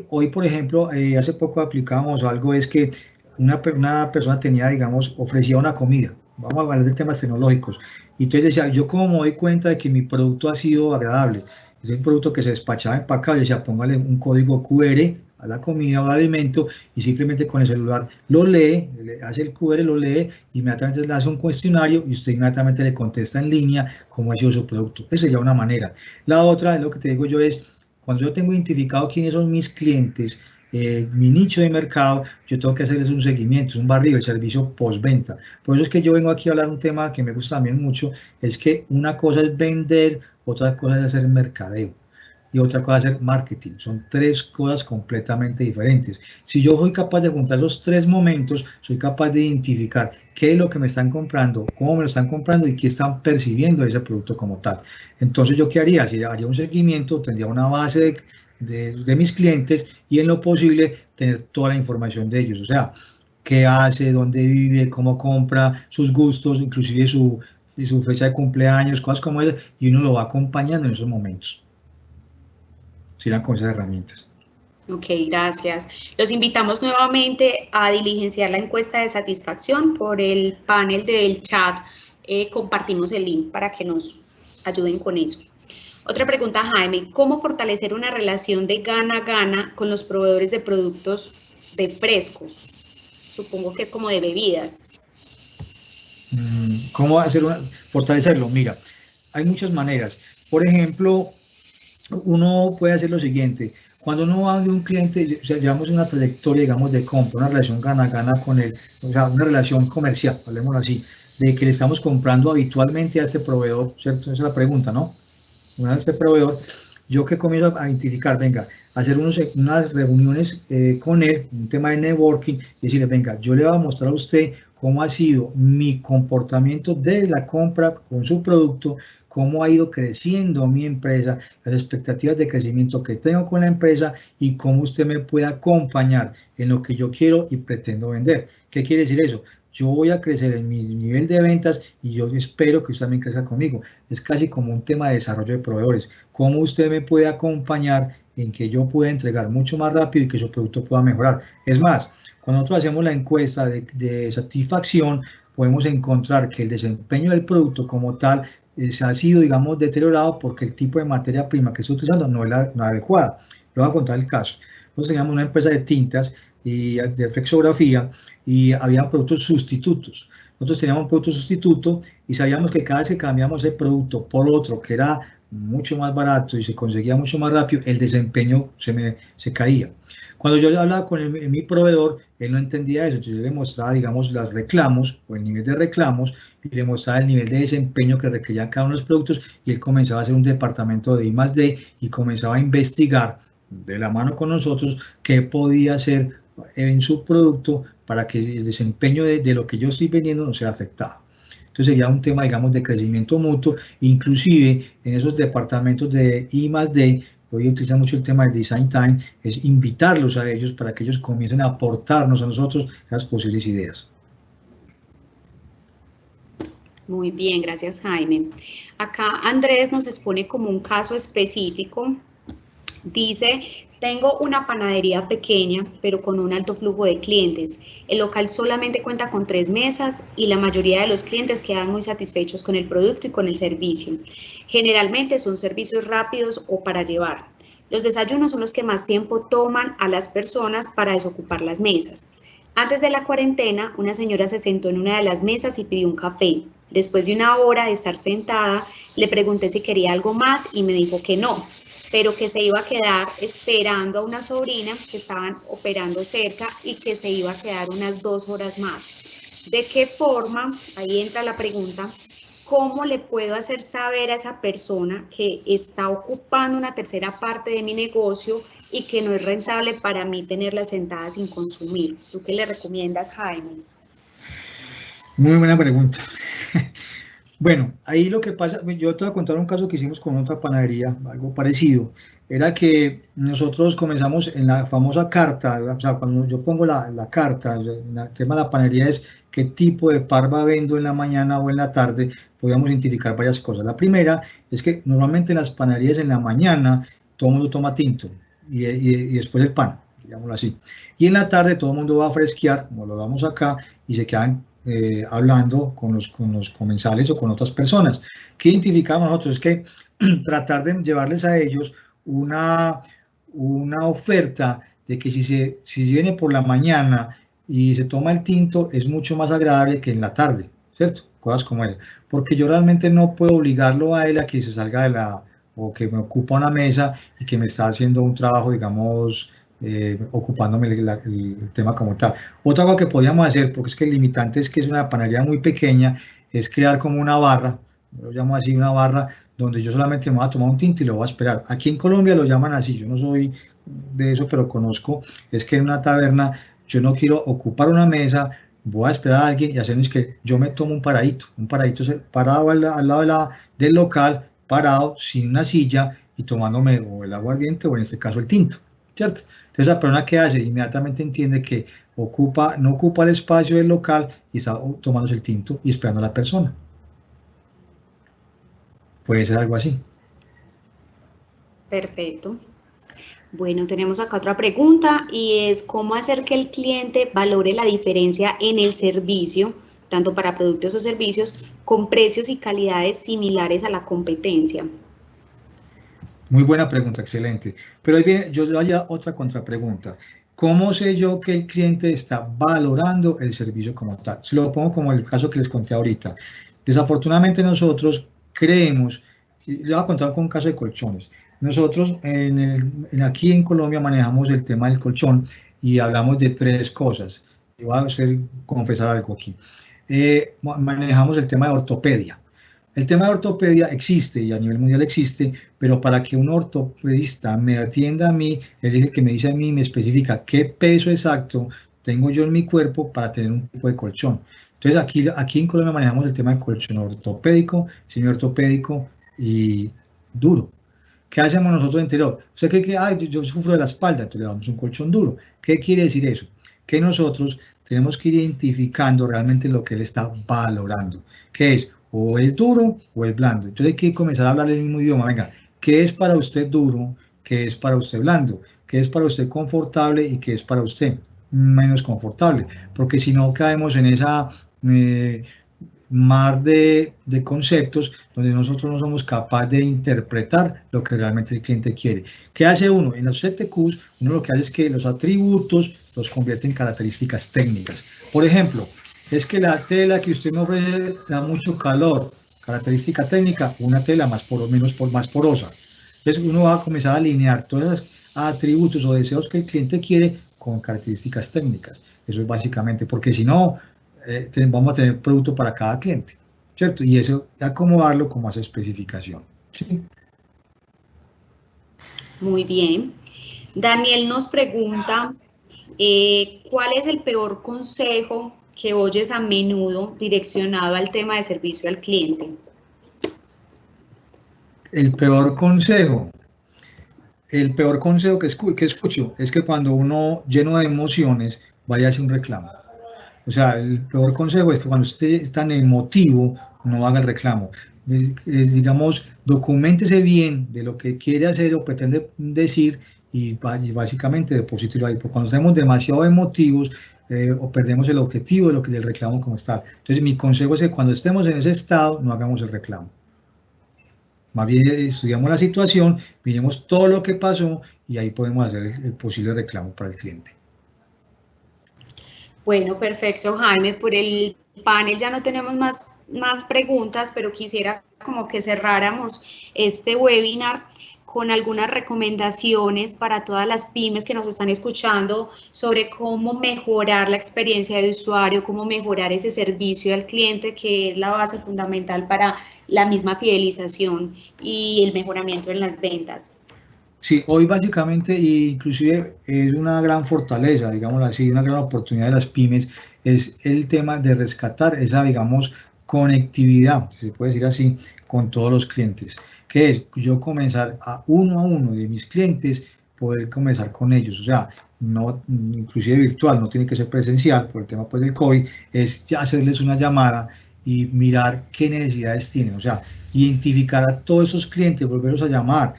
Hoy, por ejemplo, hace poco aplicábamos algo, es que una persona tenía, digamos, ofrecía una comida. Vamos a hablar de temas tecnológicos. Y entonces decía, yo como me doy cuenta de que mi producto ha sido agradable, es un producto que se despachaba empacado, y decía, póngale un código QR a la comida o al alimento y simplemente con el celular lo lee, hace el QR, lo lee, inmediatamente le hace un cuestionario y usted inmediatamente le contesta en línea cómo ha sido su producto. Esa sería una manera. La otra, lo que te digo yo es, cuando yo tengo identificado quiénes son mis clientes, mi nicho de mercado, yo tengo que hacerles un seguimiento, es un barrido, el servicio postventa. Por eso es que yo vengo aquí a hablar un tema que me gusta también mucho, es que una cosa es vender, otra cosa es hacer mercadeo y otra cosa es hacer marketing. Son tres cosas completamente diferentes. Si yo soy capaz de juntar los tres momentos, soy capaz de identificar qué es lo que me están comprando, cómo me lo están comprando y qué están percibiendo de ese producto como tal. Entonces, ¿yo qué haría? Si haría un seguimiento, tendría una base de mis clientes y en lo posible tener toda la información de ellos. O sea, qué hace, dónde vive, cómo compra, sus gustos, inclusive su fecha de cumpleaños, cosas como esas, y uno lo va acompañando en esos momentos. Serán con esas herramientas. Ok, gracias. Los invitamos nuevamente a diligenciar la encuesta de satisfacción por el panel del chat. Compartimos el link para que nos ayuden con eso. Otra pregunta, Jaime. ¿Cómo fortalecer una relación de gana-gana con los proveedores de productos de frescos? Supongo que es como de bebidas. ¿Cómo fortalecerlo? Mira, hay muchas maneras. Por ejemplo, uno puede hacer lo siguiente. Cuando uno va de un cliente, o sea, llevamos una trayectoria, digamos, de compra, una relación gana-gana con él, o sea, una relación comercial, hablemos así, de que le estamos comprando habitualmente a este proveedor, ¿cierto? Esa es la pregunta, ¿no? Una vez este proveedor, yo que comienzo a identificar, venga, hacer unas reuniones con él, un tema de networking, y decirle, venga, yo le voy a mostrar a usted cómo ha sido mi comportamiento desde la compra con su producto, cómo ha ido creciendo mi empresa, las expectativas de crecimiento que tengo con la empresa y cómo usted me puede acompañar en lo que yo quiero y pretendo vender. ¿Qué quiere decir eso? Yo voy a crecer en mi nivel de ventas y yo espero que usted también crezca conmigo. Es casi como un tema de desarrollo de proveedores. ¿Cómo usted me puede acompañar en que yo pueda entregar mucho más rápido y que su producto pueda mejorar? Es más, cuando nosotros hacemos la encuesta de satisfacción, podemos encontrar que el desempeño del producto como tal se ha sido, digamos, deteriorado porque el tipo de materia prima que estoy utilizando no es la adecuada. Le voy a contar el caso. Nosotros teníamos una empresa de tintas y de flexografía y había productos sustitutos. Nosotros teníamos un producto sustituto y sabíamos que cada vez que cambiamos el producto por otro que era mucho más barato y se conseguía mucho más rápido, el desempeño se caía. Cuando yo hablaba con mi proveedor, él no entendía eso. Entonces yo le mostraba, digamos, los reclamos o el nivel de reclamos y le mostraba el nivel de desempeño que requerían cada uno de los productos y él comenzaba a hacer un departamento de I+D y comenzaba a investigar de la mano con nosotros qué podía hacer en su producto para que el desempeño de lo que yo estoy vendiendo no sea afectado. Entonces sería un tema, digamos, de crecimiento mutuo, inclusive en esos departamentos de I+D, hoy utiliza mucho el tema del design time, es invitarlos a ellos para que ellos comiencen a aportarnos a nosotros las posibles ideas. Muy bien, gracias Jaime. Acá Andrés nos expone como un caso específico. Dice, tengo una panadería pequeña, pero con un alto flujo de clientes. El local solamente cuenta con 3 mesas y la mayoría de los clientes quedan muy satisfechos con el producto y con el servicio. Generalmente son servicios rápidos o para llevar. Los desayunos son los que más tiempo toman a las personas para desocupar las mesas. Antes de la cuarentena, una señora se sentó en una de las mesas y pidió un café. Después de una hora de estar sentada, le pregunté si quería algo más y me dijo que no, pero que se iba a quedar esperando a una sobrina que estaban operando cerca y que se iba a quedar unas 2 horas más. ¿De qué forma? Ahí entra la pregunta. ¿Cómo le puedo hacer saber a esa persona que está ocupando una tercera parte de mi negocio y que no es rentable para mí tenerla sentada sin consumir? ¿Tú qué le recomiendas, Jaime? Muy buena pregunta. Bueno, ahí lo que pasa, yo te voy a contar un caso que hicimos con otra panadería, algo parecido. Era que nosotros comenzamos en la famosa carta, o sea, cuando yo pongo la carta, el tema de la panadería es qué tipo de parva vendo en la mañana o en la tarde, podíamos identificar varias cosas. La primera es que normalmente en las panaderías en la mañana todo el mundo toma tinto y después el pan, digámoslo así. Y en la tarde todo el mundo va a fresquear, como lo damos acá, y se quedan hablando con los comensales o con otras personas. ¿Qué identificamos nosotros? Es que tratar de llevarles a ellos una oferta de que si viene por la mañana y se toma el tinto es mucho más agradable que en la tarde, ¿cierto? Cosas como él. Porque yo realmente no puedo obligarlo a él a que se salga o que me ocupa una mesa y que me está haciendo un trabajo, digamos, ocupándome el tema como tal. Otra cosa que podríamos hacer, porque es que el limitante es que es una panadería muy pequeña, es crear como una barra, lo llamo así, una barra donde yo solamente me voy a tomar un tinto y lo voy a esperar. Aquí en Colombia lo llaman así, yo no soy de eso, pero conozco, es que en una taberna yo no quiero ocupar una mesa, voy a esperar a alguien y hacerles que yo me tomo un paradito parado al lado del local, parado, sin una silla y tomándome o el aguardiente o en este caso el tinto, ¿cierto? Entonces la persona que hace inmediatamente entiende que no ocupa el espacio del local y está tomándose el tinto y esperando a la persona. Puede ser algo así. Perfecto. Bueno, tenemos acá otra pregunta y es ¿cómo hacer que el cliente valore la diferencia en el servicio, tanto para productos o servicios, con precios y calidades similares a la competencia? Muy buena pregunta, excelente. Pero ahí viene, yo haya otra contrapregunta. ¿Cómo sé yo que el cliente está valorando el servicio como tal? Si lo pongo como el caso que les conté ahorita. Desafortunadamente nosotros creemos, y les voy a contar con un caso de colchones. Nosotros aquí en Colombia manejamos el tema del colchón y hablamos de 3 cosas. Y voy a confesar algo aquí. Manejamos el tema de ortopedia. El tema de ortopedia existe y a nivel mundial existe, pero para que un ortopedista me atienda a mí, él es el que me dice a mí, me especifica qué peso exacto tengo yo en mi cuerpo para tener un tipo de colchón. Entonces aquí en Colombia manejamos el tema del colchón ortopédico, semiortopédico y duro. ¿Qué hacemos nosotros interior? Usted cree que yo sufro de la espalda, entonces le damos un colchón duro. ¿Qué quiere decir eso? Que nosotros tenemos que ir identificando realmente lo que él está valorando, que es o es duro o es blando. Entonces hay que comenzar a hablar el mismo idioma. Venga, ¿qué es para usted duro? ¿Qué es para usted blando? ¿Qué es para usted confortable? ¿Y qué es para usted menos confortable? Porque si no caemos en esa mar de conceptos donde nosotros no somos capaces de interpretar lo que realmente el cliente quiere. ¿Qué hace uno? En los CTQs, uno lo que hace es que los atributos los convierte en características técnicas. Por ejemplo, es que la tela que usted me ofrece da mucho calor. Característica técnica, una tela más porosa. Entonces uno va a comenzar a alinear todos los atributos o deseos que el cliente quiere con características técnicas. Eso es básicamente, porque si no, vamos a tener producto para cada cliente, ¿cierto? Y eso, acomodarlo como hace especificación, ¿sí? Muy bien. Daniel nos pregunta, ¿cuál es el peor consejo que oyes a menudo direccionado al tema de servicio al cliente? El peor consejo que escucho es que cuando uno lleno de emociones vaya a hacer un reclamo. O sea, el peor consejo es que cuando usted es tan emotivo, no haga el reclamo. Digamos, documéntese bien de lo que quiere hacer o pretende decir y básicamente deposítelo ahí. Porque cuando estamos demasiado emotivos, o perdemos el objetivo de lo que del reclamo como está. Entonces, mi consejo es que cuando estemos en ese estado, no hagamos el reclamo. Más bien estudiamos la situación, miremos todo lo que pasó y ahí podemos hacer el posible reclamo para el cliente. Bueno, perfecto, Jaime. Por el panel ya no tenemos más preguntas, pero quisiera como que cerráramos este webinar con algunas recomendaciones para todas las pymes que nos están escuchando sobre cómo mejorar la experiencia de usuario, cómo mejorar ese servicio al cliente, que es la base fundamental para la misma fidelización y el mejoramiento en las ventas. Sí, hoy básicamente, inclusive es una gran fortaleza, digámoslo así, una gran oportunidad de las pymes, es el tema de rescatar esa, digamos, conectividad, si se puede decir así, con todos los clientes, que es yo comenzar a uno de mis clientes, poder comenzar con ellos, o sea, no, inclusive virtual, no tiene que ser presencial, por el tema pues del COVID, es ya hacerles una llamada y mirar qué necesidades tienen, o sea, identificar a todos esos clientes, volverlos a llamar,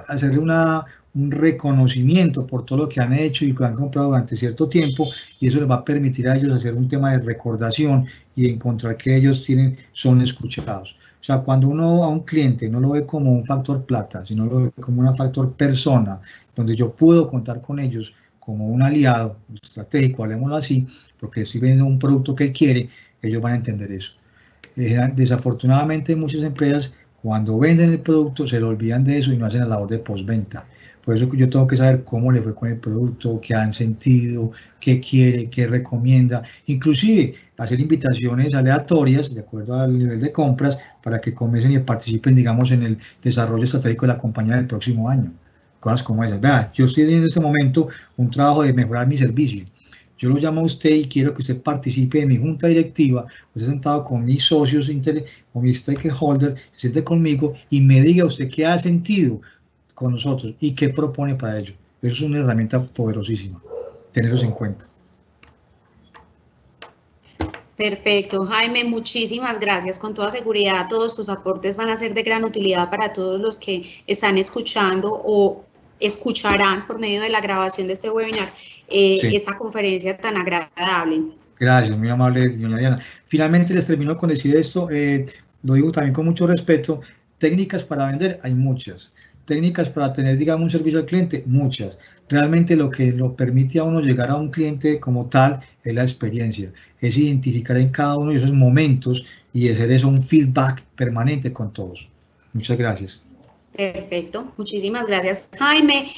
hacerle un reconocimiento por todo lo que han hecho y que han comprado durante cierto tiempo, y eso les va a permitir a ellos hacer un tema de recordación y encontrar que ellos son escuchados. O sea, cuando uno a un cliente no lo ve como un factor plata, sino lo ve como un factor persona, donde yo puedo contar con ellos como un aliado estratégico, hablemoslo así, porque estoy vendiendo un producto que él quiere, ellos van a entender eso. Desafortunadamente muchas empresas cuando venden el producto se le olvidan de eso y no hacen la labor de postventa. Por eso yo tengo que saber cómo le fue con el producto, qué han sentido, qué quiere, qué recomienda, inclusive hacer invitaciones aleatorias de acuerdo al nivel de compras para que comiencen y participen, digamos, en el desarrollo estratégico de la compañía del próximo año. Cosas como esas. Vea, yo estoy en este momento un trabajo de mejorar mi servicio. Yo lo llamo a usted y quiero que usted participe de mi junta directiva, usted sentado con mis socios, con mis stakeholders, se siente conmigo y me diga usted qué ha sentido con nosotros y qué propone para ello. Eso es una herramienta poderosísima, tenerlos en cuenta. Perfecto, Jaime, muchísimas gracias. Con toda seguridad, todos tus aportes van a ser de gran utilidad para todos los que están escuchando o escucharán por medio de la grabación de este webinar esta conferencia tan agradable. Gracias, muy amable, doña Diana. Finalmente les termino con decir esto, lo digo también con mucho respeto, técnicas para vender hay muchas, técnicas para tener, digamos, un servicio al cliente, muchas. Realmente lo que lo permite a uno llegar a un cliente como tal es la experiencia, es identificar en cada uno de esos momentos y hacer eso un feedback permanente con todos. Muchas gracias. Perfecto, muchísimas gracias, Jaime.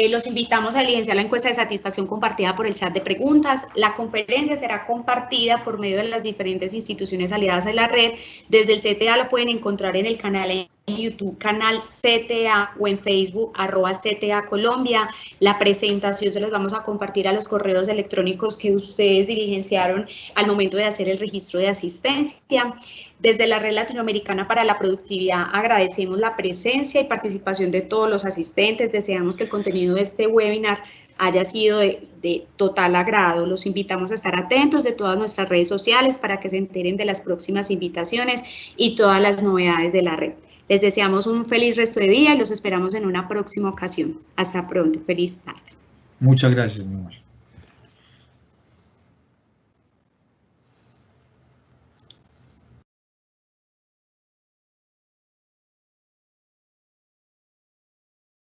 Los invitamos a evidenciar la encuesta de satisfacción compartida por el chat de preguntas. La conferencia será compartida por medio de las diferentes instituciones aliadas a la red. Desde el CTA lo pueden encontrar en el canal en YouTube, canal CTA, o en Facebook, @CTA Colombia. La presentación se los vamos a compartir a los correos electrónicos que ustedes diligenciaron al momento de hacer el registro de asistencia. Desde la Red Latinoamericana para la Productividad agradecemos la presencia y participación de todos los asistentes. Deseamos que el contenido de este webinar haya sido de total agrado. Los invitamos a estar atentos de todas nuestras redes sociales para que se enteren de las próximas invitaciones y todas las novedades de la red. Les deseamos un feliz resto de día y los esperamos en una próxima ocasión. Hasta pronto. Feliz tarde. Muchas gracias, mi amor.